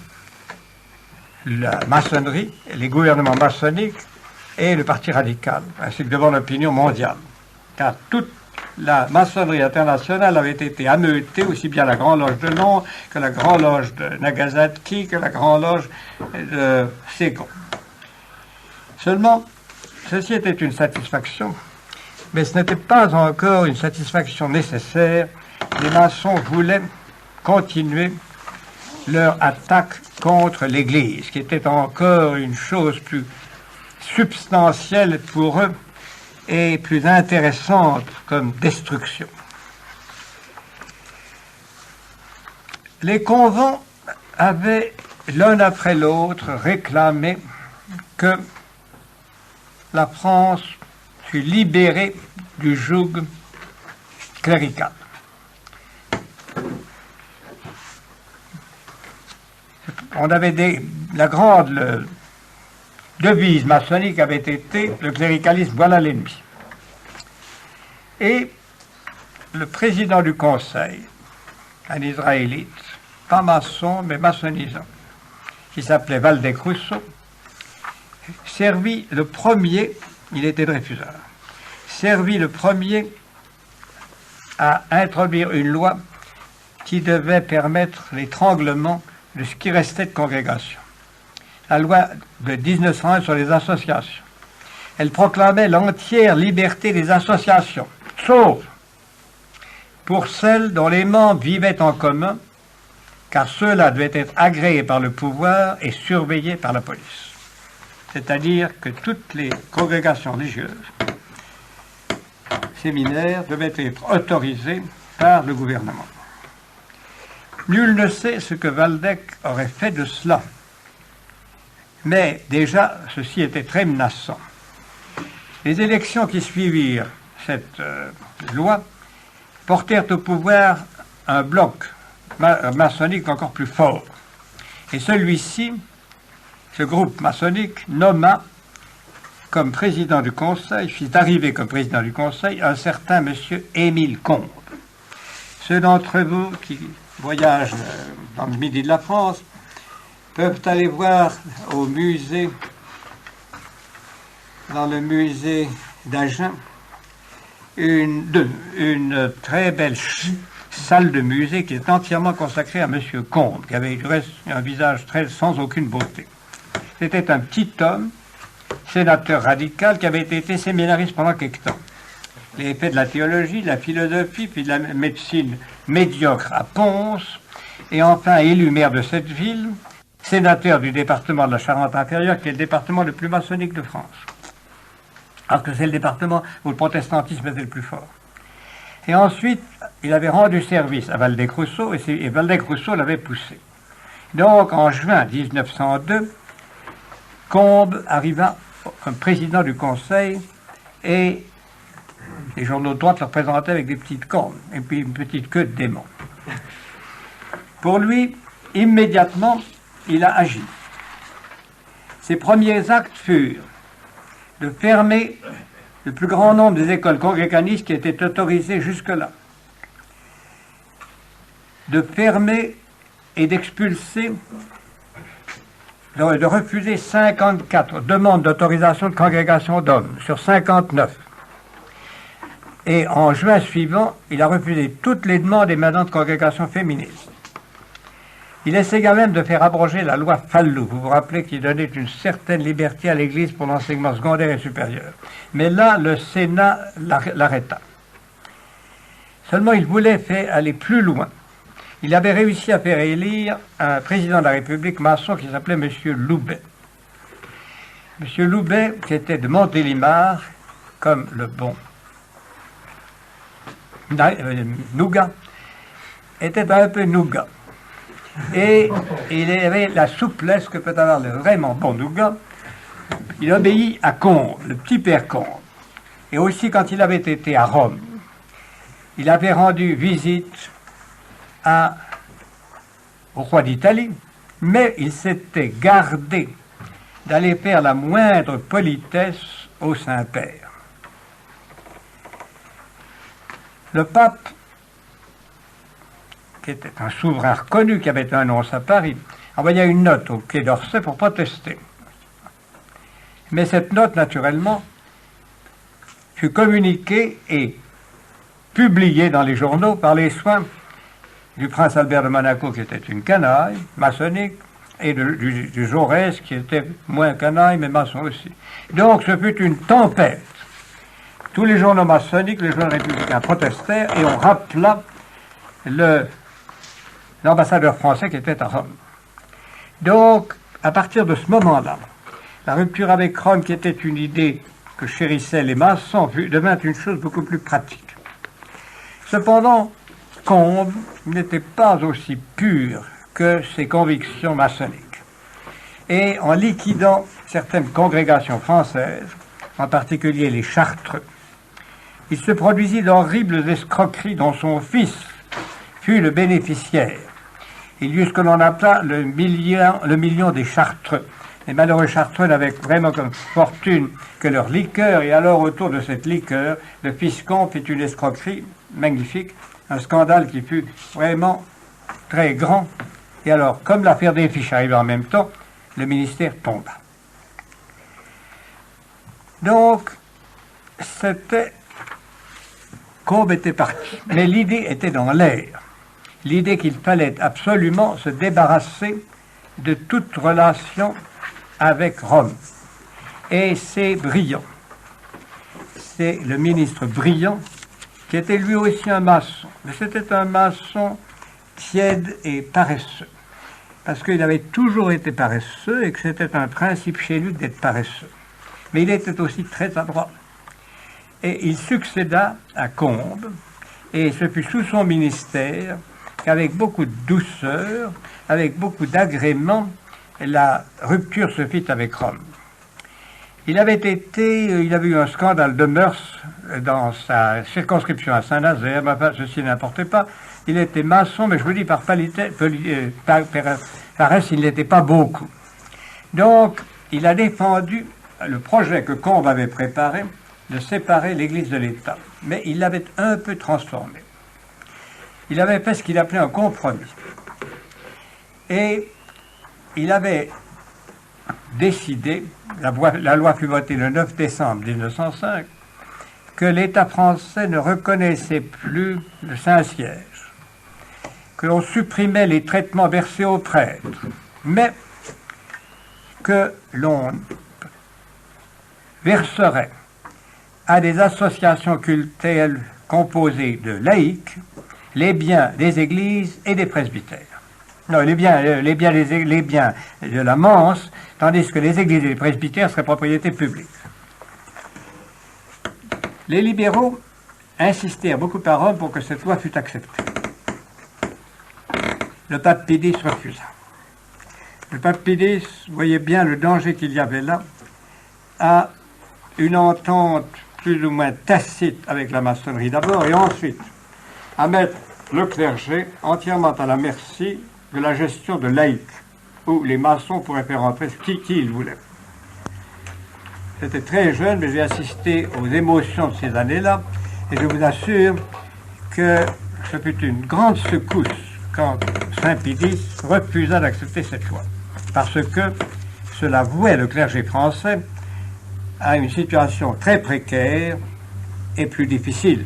la maçonnerie, les gouvernements maçonniques et le Parti radical, ainsi que devant l'opinion mondiale. Car toute la maçonnerie internationale avait été ameutée, aussi bien la Grande Loge de Londres que la Grande Loge de Nagasaki, que la Grande Loge de Ségon. Seulement, ceci était une satisfaction, mais ce n'était pas encore une satisfaction nécessaire. Les maçons voulaient continuer leur attaque contre l'Église, qui était encore une chose plus substantielle pour eux et plus intéressante comme destruction. Les convents avaient l'un après l'autre réclamé que la France fut libérée du joug clérical. On avait la grande devise maçonnique avait été « le cléricalisme, voilà l'ennemi ». Et le président du conseil, un Israélite, pas maçon, mais maçonnisant, qui s'appelait Waldeck-Rousseau, servit le premier, il était Dreyfusard, servit le premier à introduire une loi qui devait permettre l'étranglement de ce qui restait de congrégation. La loi de 1901 sur les associations. Elle proclamait l'entière liberté des associations, sauf pour celles dont les membres vivaient en commun, car ceux-là devaient être agréés par le pouvoir et surveillés par la police. C'est-à-dire que toutes les congrégations religieuses, séminaires, devaient être autorisées par le gouvernement. Nul ne sait ce que Waldeck aurait fait de cela. Mais déjà, ceci était très menaçant. Les élections qui suivirent cette loi portèrent au pouvoir un bloc maçonnique encore plus fort. Et celui-ci, ce groupe maçonnique, nomma comme président du Conseil, fit arriver comme président du Conseil un certain monsieur Émile Combes. Ceux d'entre vous qui voyagent dans le midi de la France peuvent aller voir au musée, dans le musée d'Agen, une très belle salle de musée qui est entièrement consacrée à M. Combes, qui avait du reste un visage sans aucune beauté. C'était un petit homme, sénateur radical, qui avait été séminariste pendant quelque temps. Il avait fait de la théologie, de la philosophie, puis de la médecine médiocre à Pons, et enfin élu maire de cette ville, sénateur du département de la Charente-Inférieure, qui est le département le plus maçonnique de France. Parce que c'est le département où le protestantisme était le plus fort. Et ensuite, il avait rendu service à Waldeck-Rousseau, et Waldeck-Rousseau l'avait poussé. Donc, en juin 1902, Combes arriva comme président du Conseil, et les journaux de droite le représentaient avec des petites cornes, et puis une petite queue de démon. Pour lui, immédiatement, il a agi. Ses premiers actes furent de fermer le plus grand nombre des écoles congréganistes qui étaient autorisées jusque-là, de fermer et d'expulser, de refuser 54 demandes d'autorisation de congrégation d'hommes sur 59. Et en juin suivant, il a refusé toutes les demandes émanant de congrégations féministes. Il essaya même de faire abroger la loi Fallou, vous vous rappelez, qui donnait une certaine liberté à l'Église pour l'enseignement secondaire et supérieur. Mais là, le Sénat l'arrêta. Seulement, il voulait aller plus loin. Il avait réussi à faire élire un président de la République maçon qui s'appelait M. Loubet. M. Loubet, qui était de Montélimar, comme le bon Nougat, était un peu nougat. Et il avait la souplesse que peut avoir le vraiment bon nougat. Il obéit à Combes, le petit père Combes. Et aussi, quand il avait été à Rome, il avait rendu visite au roi d'Italie, mais il s'était gardé d'aller faire la moindre politesse au Saint-Père. Le pape, qui était un souverain reconnu, qui avait un nonce à Paris, envoya une note au Quai d'Orsay pour protester. Mais cette note, naturellement, fut communiquée et publiée dans les journaux par les soins du prince Albert de Monaco, qui était une canaille maçonnique, et du Jaurès, qui était moins canaille, mais maçon aussi. Donc, ce fut une tempête. Tous les journaux maçonniques, les journaux républicains protestèrent, et on rappela l'ambassadeur français qui était à Rome. Donc, à partir de ce moment-là, la rupture avec Rome, qui était une idée que chérissaient les maçons, devint une chose beaucoup plus pratique. Cependant, Combes n'était pas aussi pur que ses convictions maçonniques. Et en liquidant certaines congrégations françaises, en particulier les Chartreux, il se produisit d'horribles escroqueries dont son fils fut le bénéficiaire. Il y eut ce que l'on appela le million des Chartreux. Les malheureux Chartreux n'avaient vraiment comme fortune que leur liqueur, et alors autour de cette liqueur, le fils Combes fit une escroquerie magnifique, un scandale qui fut vraiment très grand. Et alors, comme l'affaire des fiches arrivait en même temps, le ministère tomba. Donc, Combes était parti. Mais l'idée était dans l'air. L'idée qu'il fallait absolument se débarrasser de toute relation avec Rome. Et c'est Briand. C'est le ministre Briand, qui était lui aussi un maçon. Mais c'était un maçon tiède et paresseux. Parce qu'il avait toujours été paresseux et que c'était un principe chez lui d'être paresseux. Mais il était aussi très adroit. Et il succéda à Combes, et ce fut sous son ministère qu'avec beaucoup de douceur, avec beaucoup d'agrément, la rupture se fit avec Rome. Il avait eu un scandale de mœurs dans sa circonscription à Saint-Nazaire, mais enfin, ceci n'importe pas. Il était maçon, mais je vous dis par paresse, il n'était pas beaucoup. Donc, il a défendu le projet que Combes avait préparé de séparer l'Église de l'État, mais il l'avait un peu transformé. il avait fait ce qu'il appelait un compromis. Et il avait décidé, la loi fut votée le 9 décembre 1905, que l'État français ne reconnaissait plus le Saint-Siège, que l'on supprimait les traitements versés aux prêtres, mais que l'on verserait à des associations cultuelles composées de laïcs les biens des églises et des presbytères. Non, les biens de la Manse, tandis que les églises et les presbytères seraient propriété publique. Les libéraux insistèrent beaucoup par Rome pour que cette loi fût acceptée. Le pape Pie X refusa. Le pape Pie X voyait bien le danger qu'il y avait là à une entente plus ou moins tacite avec la maçonnerie d'abord et ensuite à mettre le clergé entièrement à la merci de la gestion de laïcs, où les maçons pourraient faire entrer qui ils voulaient. J'étais très jeune, mais j'ai assisté aux émotions de ces années-là, et je vous assure que ce fut une grande secousse quand Saint Pie X refusa d'accepter cette loi, parce que cela vouait le clergé français à une situation très précaire et plus difficile.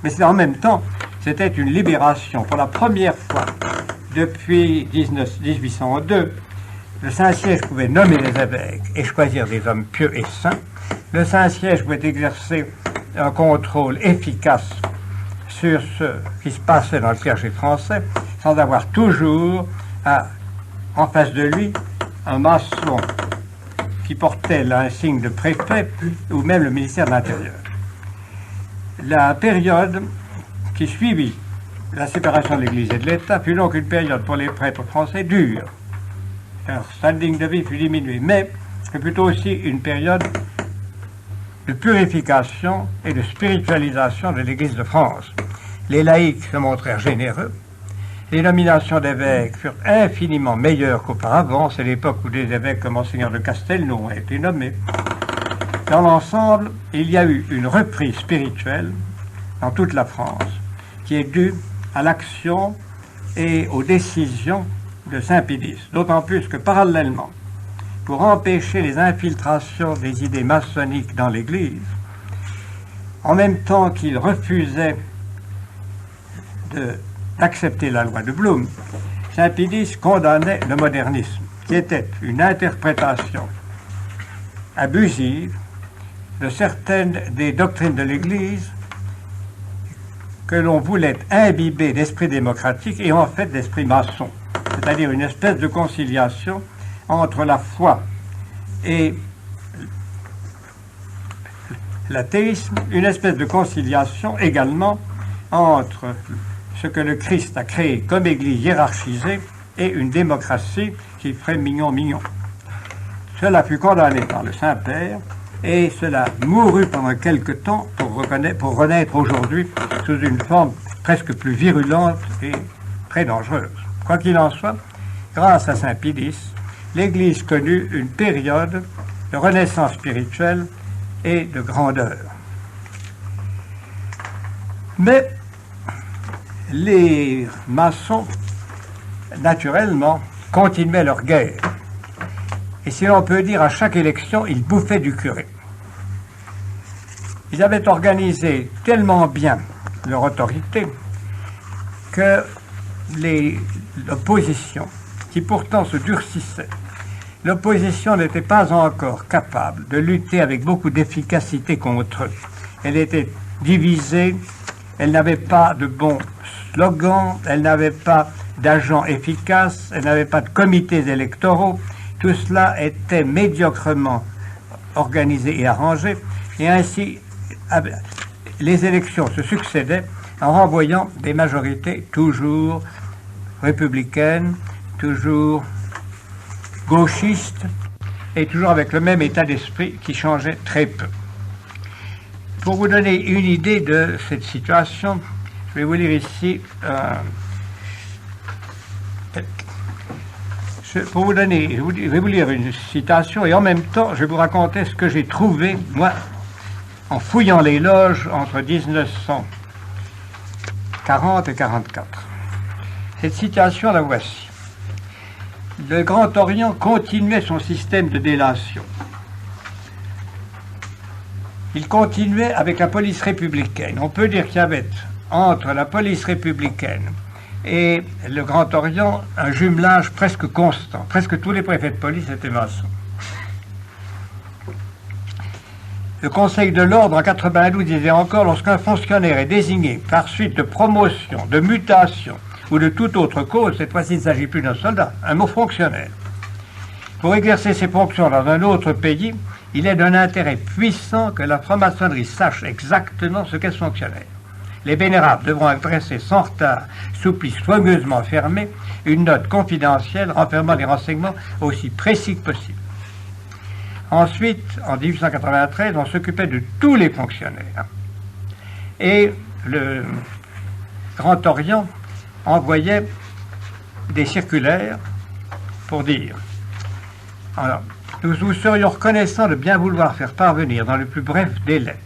Mais en même temps, c'était une libération. Pour la première fois depuis 1802, le Saint-Siège pouvait nommer les évêques et choisir des hommes pieux et saints. Le Saint-Siège pouvait exercer un contrôle efficace sur ce qui se passait dans le clergé français, sans avoir toujours en face de lui un maçon qui portait l'insigne de préfet ou même le ministère de l'Intérieur. La période qui suivit la séparation de l'Église et de l'État fut donc une période pour les prêtres français dure. Leur standing de vie fut diminué, mais c'est plutôt aussi une période de purification et de spiritualisation de l'Église de France. Les laïcs se montrèrent généreux, les nominations d'évêques furent infiniment meilleures qu'auparavant, c'est l'époque où des évêques comme Monseigneur de Castelnau ont été nommés. Dans l'ensemble, il y a eu une reprise spirituelle dans toute la France, qui est due à l'action et aux décisions de Saint Pie X, d'autant plus que parallèlement, pour empêcher les infiltrations des idées maçonniques dans l'Église, en même temps qu'il refusait d'accepter la loi de Blum, Saint Pie X condamnait le modernisme, qui était une interprétation abusive de certaines des doctrines de l'Église que l'on voulait imbiber d'esprit démocratique et en fait d'esprit maçon, c'est-à-dire une espèce de conciliation entre la foi et l'athéisme, une espèce de conciliation également entre ce que le Christ a créé comme Église hiérarchisée et une démocratie qui ferait mignon. Cela fut condamné par le Saint-Père et cela mourut pendant quelque temps pour renaître aujourd'hui sous une forme presque plus virulente et très dangereuse. Quoi qu'il en soit, grâce à Saint Pie X, l'Église connut une période de renaissance spirituelle et de grandeur. Mais les maçons, naturellement, continuaient leur guerre. Et si l'on peut dire, à chaque élection, ils bouffaient du curé. Ils avaient organisé tellement bien leur autorité que l'opposition, qui pourtant se durcissait, l'opposition n'était pas encore capable de lutter avec beaucoup d'efficacité contre eux. Elle était divisée, elle n'avait pas de bons slogans, elle n'avait pas d'agents efficaces, elle n'avait pas de comités électoraux. Tout cela était médiocrement organisé et arrangé, et ainsi les élections se succédaient en renvoyant des majorités toujours républicaines, toujours gauchistes, et toujours avec le même état d'esprit qui changeait très peu. Pour vous donner une idée de cette situation, je vais vous lire ici je vais vous lire une citation et en même temps, je vais vous raconter ce que j'ai trouvé, moi, en fouillant les loges entre 1900 40 et 44. Cette situation, la voici. Le Grand Orient continuait son système de délation. Il continuait avec la police républicaine. On peut dire qu'il y avait entre la police républicaine et le Grand Orient un jumelage presque constant. Presque tous les préfets de police étaient maçons. Le Conseil de l'Ordre en 92 disait encore: lorsqu'un fonctionnaire est désigné par suite de promotion, de mutation ou de toute autre cause, cette fois-ci il ne s'agit plus d'un soldat, un mot fonctionnaire, pour exercer ses fonctions dans un autre pays, il est d'un intérêt puissant que la franc-maçonnerie sache exactement ce qu'est ce fonctionnaire. Les vénérables devront adresser sans retard, sous pli soigneusement fermé, une note confidentielle renfermant les renseignements aussi précis que possible. Ensuite, en 1893, on s'occupait de tous les fonctionnaires. Et le Grand Orient envoyait des circulaires pour dire: alors, nous vous serions reconnaissants de bien vouloir faire parvenir dans le plus bref délai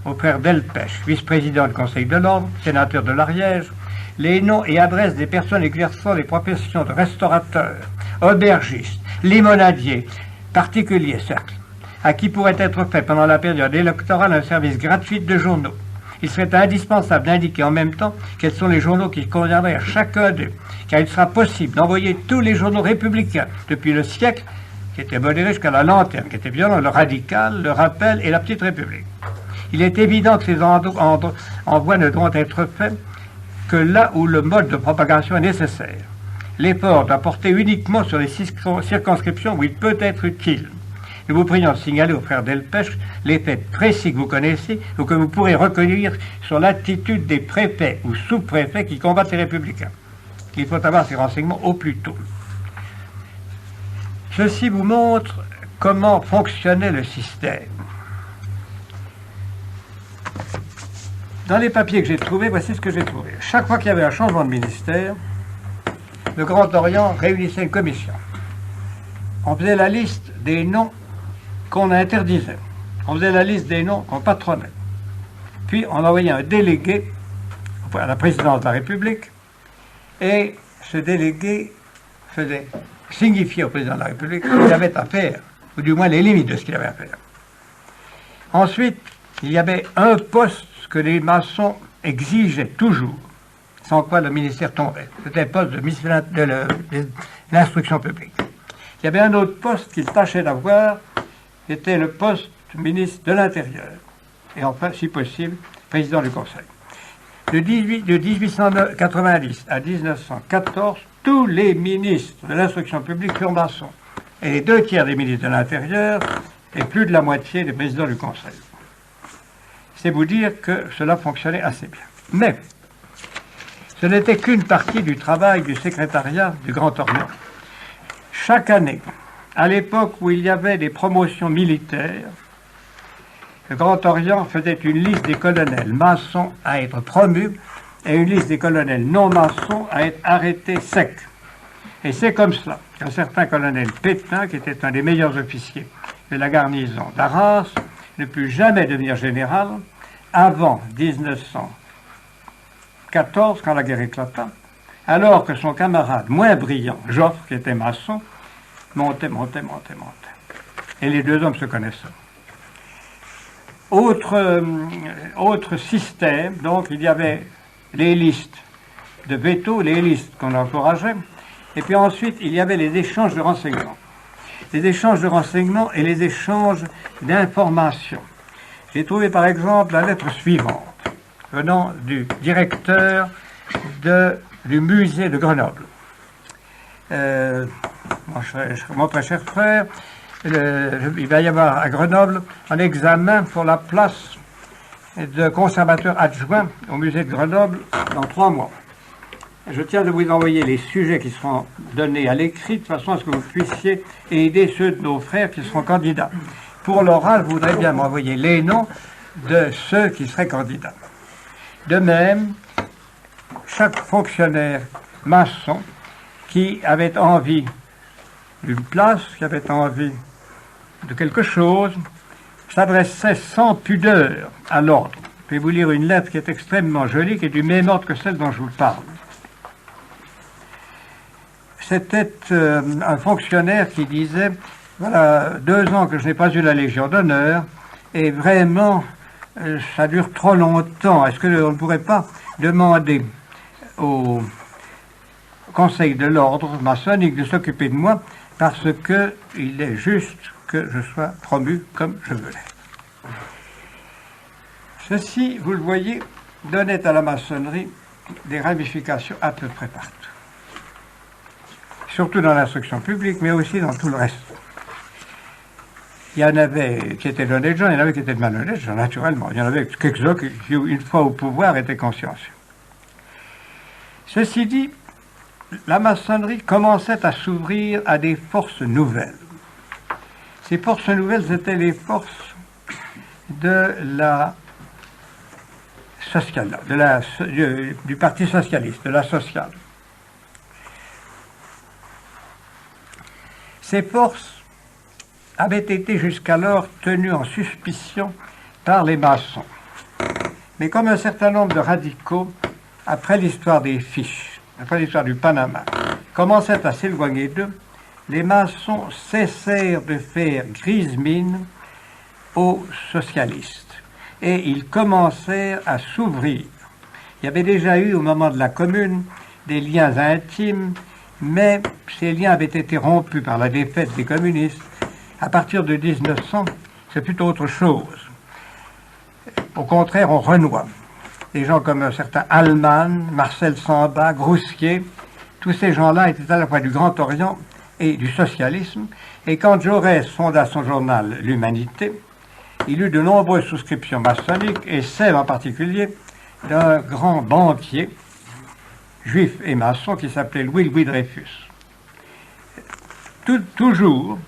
au frère Delpech, vice-président du Conseil de l'Ordre, sénateur de l'Ariège, les noms et adresses des personnes exerçant les professions de restaurateurs, aubergistes, limonadiers, particuliers, cercle, à qui pourrait être fait pendant la période électorale un service gratuit de journaux. Il serait indispensable d'indiquer en même temps quels sont les journaux qui conviendraient à chacun d'eux, car il sera possible d'envoyer tous les journaux républicains depuis le siècle, qui était modéré jusqu'à la Lanterne, qui était violent, le Radical, le Rappel et la Petite République. Il est évident que ces envois ne devront être faits que là où le mode de propagation est nécessaire. L'effort doit porter uniquement sur les circonscriptions où il peut être utile. Nous vous prions de signaler au frère Delpech les faits précis que vous connaissez ou que vous pourrez recueillir sur l'attitude des préfets ou sous-préfets qui combattent les républicains. Il faut avoir ces renseignements au plus tôt. Ceci vous montre comment fonctionnait le système. Dans les papiers que j'ai trouvés, voici ce que j'ai trouvé. Chaque fois qu'il y avait un changement de ministère, le Grand Orient réunissait une commission. On faisait la liste des noms qu'on interdisait. On faisait la liste des noms qu'on patronnait. Puis on envoyait un délégué à la présidence de la République, et ce délégué faisait signifier au président de la République ce qu'il avait à faire, ou du moins les limites de ce qu'il avait à faire. Ensuite, il y avait un poste que les maçons exigeaient toujours, sans quoi le ministère tombait. C'était le poste de l'instruction publique. Il y avait un autre poste qu'il tâchait d'avoir, qui était le poste de ministre de l'Intérieur. Et enfin, si possible, président du Conseil. De 1890 à 1914, tous les ministres de l'instruction publique furent maçons. Et les 2/3 des ministres de l'Intérieur et plus de la moitié des présidents du Conseil. C'est vous dire que cela fonctionnait assez bien. Mais ce n'était qu'une partie du travail du secrétariat du Grand Orient. Chaque année, à l'époque où il y avait des promotions militaires, le Grand Orient faisait une liste des colonels maçons à être promus et une liste des colonels non maçons à être arrêtés secs. Et c'est comme cela qu'un certain colonel Pétain, qui était un des meilleurs officiers de la garnison d'Arras, ne put jamais devenir général avant 1914, quand la guerre éclata, alors que son camarade moins brillant, Joffre, qui était maçon, montait. Et les deux hommes se connaissaient. Autre système, donc il y avait les listes de veto, les listes qu'on encourageait, et puis ensuite il y avait les échanges de renseignements. Les échanges de renseignements et les échanges d'informations. J'ai trouvé par exemple la lettre suivante, venant du directeur du musée de Grenoble. Mon très cher frère, il va y avoir à Grenoble un examen pour la place de conservateur adjoint au musée de Grenoble dans 3 mois. Je tiens de vous envoyer les sujets qui seront donnés à l'écrit, de façon à ce que vous puissiez aider ceux de nos frères qui seront candidats. Pour l'oral, je voudrais bien m'envoyer les noms de ceux qui seraient candidats. De même, chaque fonctionnaire maçon qui avait envie d'une place, qui avait envie de quelque chose, s'adressait sans pudeur à l'ordre. Je vais vous lire une lettre qui est extrêmement jolie, qui est du même ordre que celle dont je vous parle. C'était un fonctionnaire qui disait, voilà, 2 ans que je n'ai pas eu la Légion d'honneur, et vraiment, ça dure trop longtemps. Est-ce qu'on ne pourrait pas demander au Conseil de l'ordre maçonnique de s'occuper de moi, parce qu'il est juste que je sois promu comme je veux l'être. Ceci, vous le voyez, donnait à la maçonnerie des ramifications à peu près partout. Surtout dans l'instruction publique, mais aussi dans tout le reste. Il y en avait qui étaient d'honnêtes gens, il y en avait qui étaient de malhonnêtes gens, naturellement. Il y en avait quelques-uns qui, une fois au pouvoir, étaient consciencieux. Ceci dit, la maçonnerie commençait à s'ouvrir à des forces nouvelles. Ces forces nouvelles étaient les forces de la sociale, du Parti socialiste, de la sociale. Ces forces avaient été jusqu'alors tenues en suspicion par les maçons. Mais comme un certain nombre de radicaux, après l'histoire des fiches, après l'histoire du Panama, commençaient à s'éloigner d'eux, les maçons cessèrent de faire grise mine aux socialistes. Et ils commencèrent à s'ouvrir. Il y avait déjà eu, au moment de la Commune, des liens intimes, mais ces liens avaient été rompus par la défaite des communistes. À partir de 1900, c'est plutôt autre chose. Au contraire, on renoie. Des gens comme un certain Allman, Marcel Samba, Grousquier, tous ces gens-là étaient à la fois du Grand Orient et du socialisme. Et quand Jaurès fonda son journal L'Humanité, il eut de nombreuses souscriptions maçonniques, et celle en particulier d'un grand banquier, juif et maçon, qui s'appelait Louis Dreyfus. Toujours,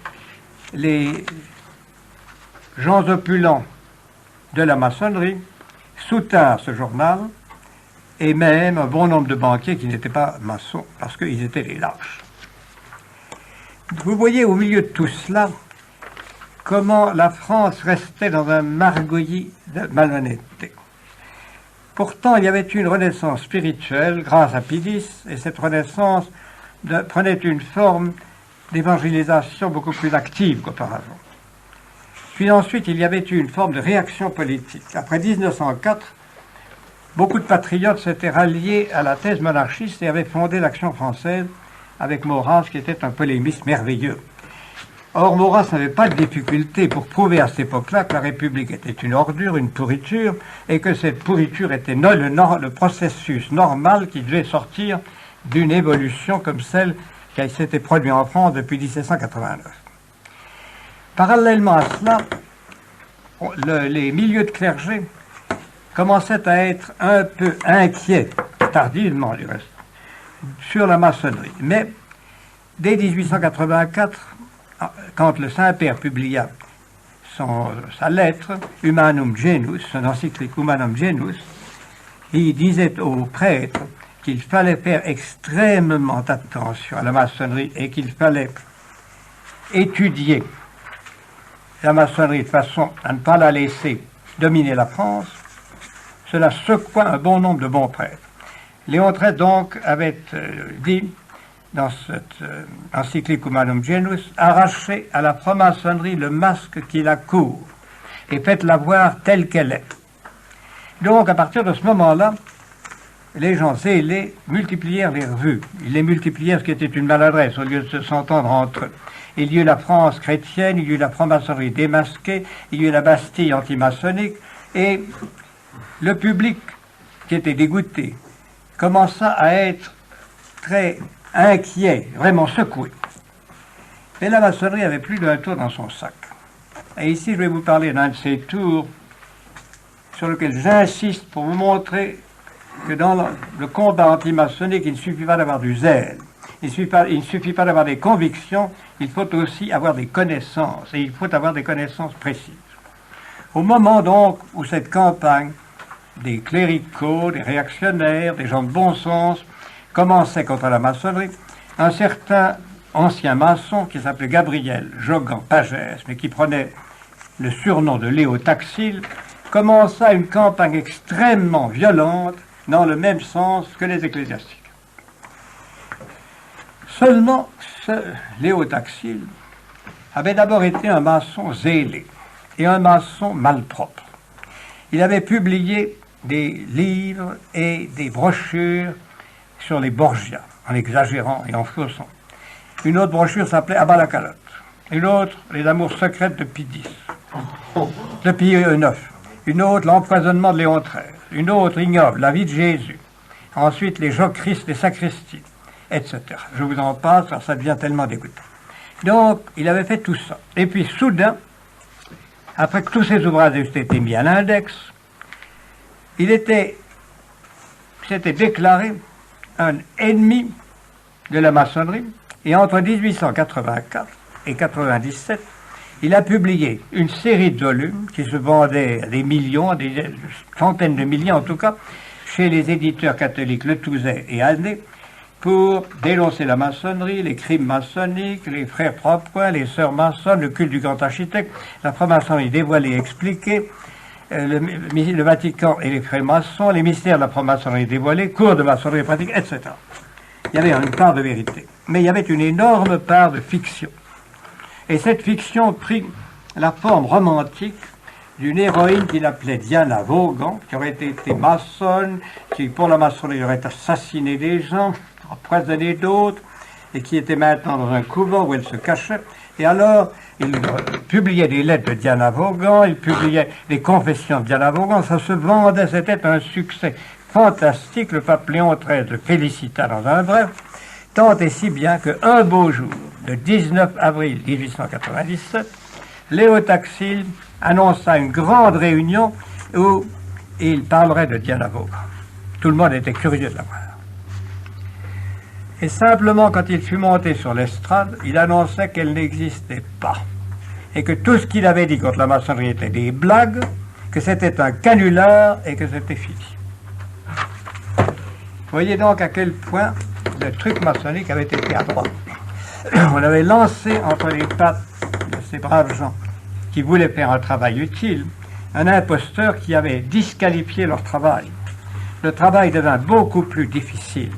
les gens opulents de la maçonnerie soutinrent ce journal, et même un bon nombre de banquiers qui n'étaient pas maçons, parce qu'ils étaient des lâches. Vous voyez au milieu de tout cela comment la France restait dans un margouillis de malhonnêteté. Pourtant, il y avait une renaissance spirituelle grâce à Pidis, et cette renaissance prenait une forme d'évangélisation beaucoup plus active qu'auparavant. Puis ensuite, il y avait une forme de réaction politique. Après 1904, beaucoup de patriotes s'étaient ralliés à la thèse monarchiste et avaient fondé l'Action française avec Maurras, qui était un polémiste merveilleux. Or, Maurras n'avait pas de difficulté pour prouver à cette époque-là que la République était une ordure, une pourriture, et que cette pourriture était le processus normal qui devait sortir d'une évolution comme celle qui s'était produite en France depuis 1789. Parallèlement à cela, les milieux de clergé commençaient à être un peu inquiets, tardivement du reste, sur la maçonnerie. Mais dès 1884, quand le Saint-Père publia sa lettre, Humanum Genus, son encyclique Humanum Genus, il disait aux prêtres qu'il fallait faire extrêmement attention à la maçonnerie et qu'il fallait étudier la maçonnerie de façon à ne pas la laisser dominer la France. Cela secoua un bon nombre de bons prêtres. Léon XIII, donc, avait dit dans cette encyclique Humanum Genus, arrachez à la franc-maçonnerie le masque qui la couvre et faites-la voir telle qu'elle est. Donc, à partir de ce moment-là, les gens zélés multiplièrent les revues. Ils les multiplièrent, ce qui était une maladresse, au lieu de s'entendre entre eux. Il y eut la France chrétienne, il y eut la franc-maçonnerie démasquée, il y eut la Bastille antimaçonnique, et le public, qui était dégoûté, commença à être très inquiet, vraiment secoué. Mais la maçonnerie avait plus d'un tour dans son sac. Et ici, je vais vous parler d'un de ces tours sur lequel j'insiste pour vous montrer que dans le combat antimaçonnique, il ne suffit pas d'avoir du zèle, il ne suffit pas d'avoir des convictions, il faut aussi avoir des connaissances, et il faut avoir des connaissances précises. Au moment donc où cette campagne des cléricaux, des réactionnaires, des gens de bon sens, commençait contre la maçonnerie, un certain ancien maçon qui s'appelait Gabriel Jogan Pagès, mais qui prenait le surnom de Léo Taxil, commença une campagne extrêmement violente dans le même sens que les ecclésiastiques. Seulement, ce Léo Taxil avait d'abord été un maçon zélé et un maçon malpropre. Il avait publié des livres et des brochures sur les Borgias, en exagérant et en faussant. Une autre brochure s'appelait Abat la calotte. Une autre, Les amours secrètes de Pie X, de Pie IX. Une autre, L'empoisonnement de Léon XIII. Une autre, Ignoble, La vie de Jésus. Ensuite, Les Jochristes des sacristies, etc. Je vous en passe, car ça devient tellement dégoûtant. Donc, il avait fait tout ça. Et puis, soudain, après que tous ces ouvrages eussent été mis à l'index, il s'était déclaré un ennemi de la maçonnerie, et entre 1884 et 97, il a publié une série de volumes qui se vendaient à des millions, à des centaines de milliers en tout cas, chez les éditeurs catholiques Le Touzet et Alné, pour dénoncer la maçonnerie, les crimes maçonniques, les frères Propoint, les sœurs maçonnes, le culte du grand architecte, la franc-maçonnerie dévoilée et expliquée, le Vatican et les frères maçons, les mystères de la franc-maçonnerie dévoilés, cours de maçonnerie pratique, etc. Il y avait une part de vérité, mais il y avait une énorme part de fiction. Et cette fiction prit la forme romantique d'une héroïne qu'il appelait Diana Vaughan, qui aurait été maçonne, qui pour la maçonnerie aurait assassiné des gens, empoisonné d'autres, et qui était maintenant dans un couvent où elle se cachait. Et alors, il publiait des lettres de Diana Vaughan, il publiait des confessions de Diana Vaughan, ça se vendait, c'était un succès fantastique. Le pape Léon XIII le félicita dans un bref, tant et si bien qu'un beau jour, le 19 avril 1897, Léo Taxil annonça une grande réunion où il parlerait de Diana Vaughan. Tout le monde était curieux de la voir. Et simplement, quand il fut monté sur l'estrade, il annonçait qu'elle n'existait pas. Et que tout ce qu'il avait dit contre la maçonnerie était des blagues, que c'était un canular et que c'était fini. Voyez donc à quel point le truc maçonnique avait été à droite. On avait lancé entre les pattes de ces braves gens qui voulaient faire un travail utile, un imposteur qui avait disqualifié leur travail. Le travail devint beaucoup plus difficile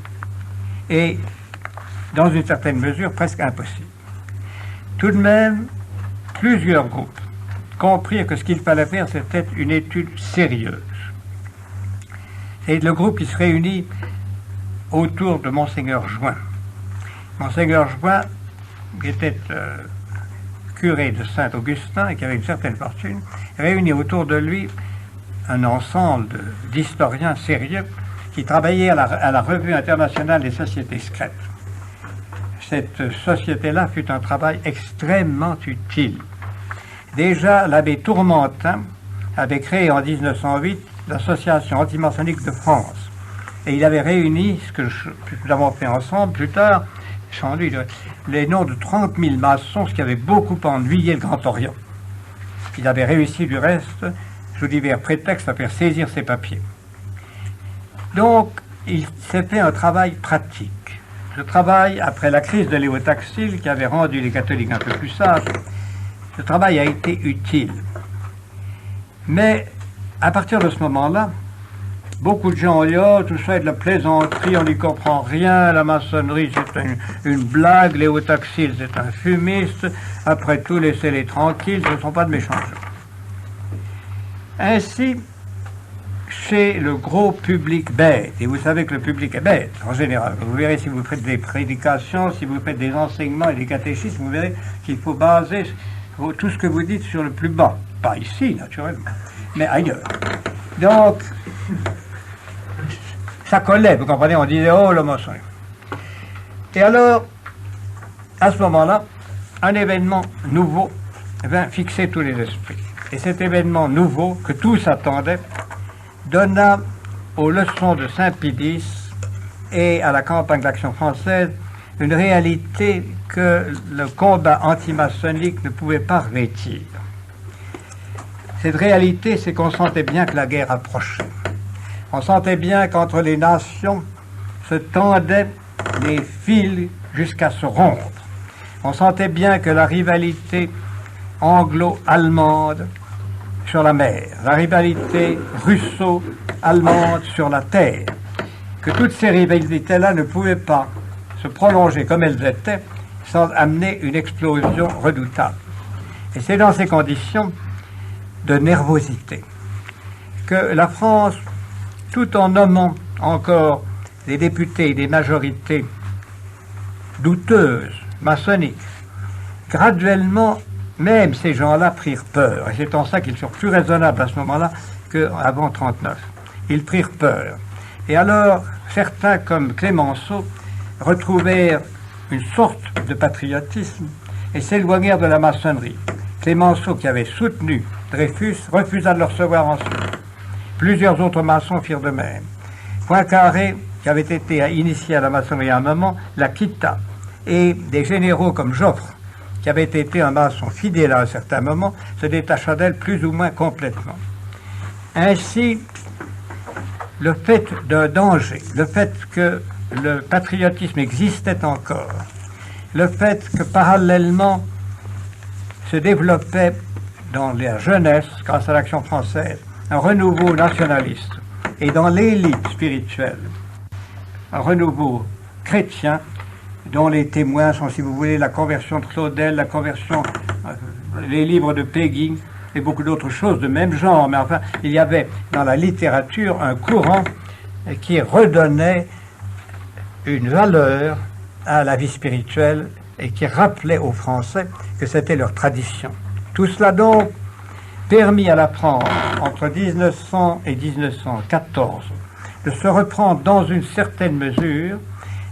et, dans une certaine mesure, presque impossible. Tout de même, plusieurs groupes comprirent que ce qu'il fallait faire, c'était une étude sérieuse. Et le groupe qui se réunit autour de Monseigneur Join. Monseigneur Join était curé de Saint-Augustin et qui avait une certaine fortune, réunit autour de lui un ensemble d'historiens sérieux qui travaillaient à la Revue internationale des sociétés secrètes. Cette société-là fut un travail extrêmement utile. Déjà, l'abbé Tourmentin avait créé en 1908 l'Association antimaçonnique de France. Et il avait réuni, ce que nous avons fait ensemble plus tard, sans lui, les noms de 30 000 maçons, ce qui avait beaucoup ennuyé le Grand Orient. Il avait réussi du reste, sous divers prétextes, à faire saisir ses papiers. Donc, il s'est fait un travail pratique. Ce travail, après la crise de Léo Taxil, qui avait rendu les catholiques un peu plus sages, ce travail a été utile. Mais, à partir de ce moment-là, beaucoup de gens ont dit « Oh, tout ça est de la plaisanterie, on n'y comprend rien, la maçonnerie c'est une blague, Léo Taxil c'est un fumiste, après tout laissez-les tranquilles, ce ne sont pas de méchants gens. » Ainsi, chez le gros public bête, et vous savez que le public est bête en général, vous verrez si vous faites des prédications, si vous faites des enseignements et des catéchismes, vous verrez qu'il faut baser tout ce que vous dites sur le plus bas. Pas ici, naturellement, mais ailleurs. Donc, ça collait, vous comprenez, on disait « Oh, le maçonnerie ». Et alors, à ce moment-là, un événement nouveau vint fixer tous les esprits. Et cet événement nouveau, que tous attendaient, donna aux leçons de Saint-Pie X et à la campagne d'Action française une réalité que le combat antimaçonnique ne pouvait pas revêtir. Cette réalité, c'est qu'on sentait bien que la guerre approchait. On sentait bien qu'entre les nations se tendaient les fils jusqu'à se rompre. On sentait bien que la rivalité anglo-allemande sur la mer, la rivalité russo-allemande sur la terre, que toutes ces rivalités-là ne pouvaient pas se prolonger comme elles étaient sans amener une explosion redoutable. Et c'est dans ces conditions de nervosité que la France, tout en nommant encore des députés et des majorités douteuses, maçonniques, graduellement, même ces gens-là prirent peur. Et c'est en ça qu'ils furent plus raisonnables à ce moment-là qu'avant 1939. Ils prirent peur. Et alors, certains, comme Clémenceau, retrouvèrent une sorte de patriotisme et s'éloignèrent de la maçonnerie. Clémenceau, qui avait soutenu Dreyfus, refusa de le recevoir ensuite. Plusieurs autres maçons firent de même. Poincaré, qui avait été initié à la maçonnerie à un moment, la quitta. Et des généraux comme Joffre, qui avait été un maçon fidèle à un certain moment, se détacha d'elle plus ou moins complètement. Ainsi, le fait d'un danger, le fait que le patriotisme existait encore, le fait que parallèlement se développait dans la jeunesse, grâce à l'Action française, un renouveau nationaliste, et dans l'élite spirituelle, un renouveau chrétien, dont les témoins sont, si vous voulez, la conversion de Claudel, la conversion, les livres de Péguy, et beaucoup d'autres choses de même genre. Mais enfin, il y avait dans la littérature un courant qui redonnait une valeur à la vie spirituelle et qui rappelait aux Français que c'était leur tradition. Tout cela donc permit à la France, entre 1900 et 1914, de se reprendre dans une certaine mesure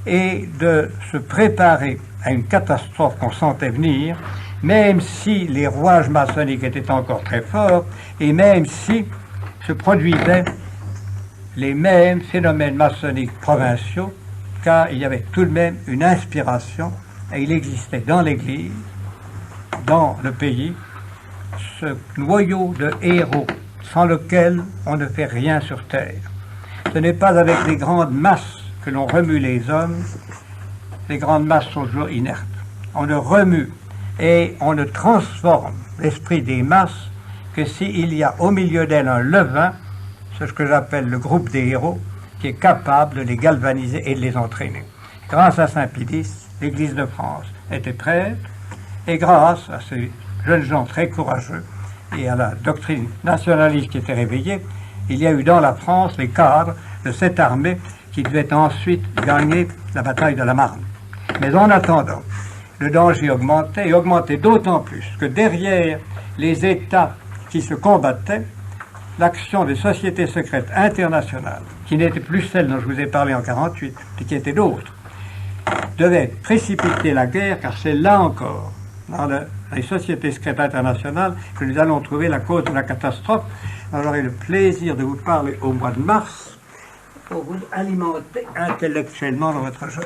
et de se préparer à une catastrophe qu'on sentait venir, même si les rouages maçonniques étaient encore très forts et même si se produisaient les mêmes phénomènes maçonniques provinciaux, car il y avait tout de même une inspiration et il existait dans l'Église, dans le pays, ce noyau de héros sans lequel on ne fait rien sur terre. Ce n'est pas avec les grandes masses que l'on remue les hommes. Les grandes masses sont toujours inertes. On ne remue et on ne transforme l'esprit des masses que s'il y a au milieu d'elles un levain, c'est ce que j'appelle le groupe des héros, qui est capable de les galvaniser et de les entraîner. Grâce à Saint-Pédis, l'Église de France était prête, et grâce à ces jeunes gens très courageux et à la doctrine nationaliste qui était réveillée, il y a eu dans la France les cadres de cette armée qui devait ensuite gagner la bataille de la Marne. Mais en attendant, le danger augmentait, et augmentait d'autant plus que derrière les États qui se combattaient, l'action des sociétés secrètes internationales, qui n'étaient plus celles dont je vous ai parlé en 1948, mais qui étaient d'autres, devait précipiter la guerre, car c'est là encore, dans les sociétés secrètes internationales, que nous allons trouver la cause de la catastrophe. Alors, j'aurai le plaisir de vous parler au mois de mars pour vous alimenter intellectuellement dans votre jeûne.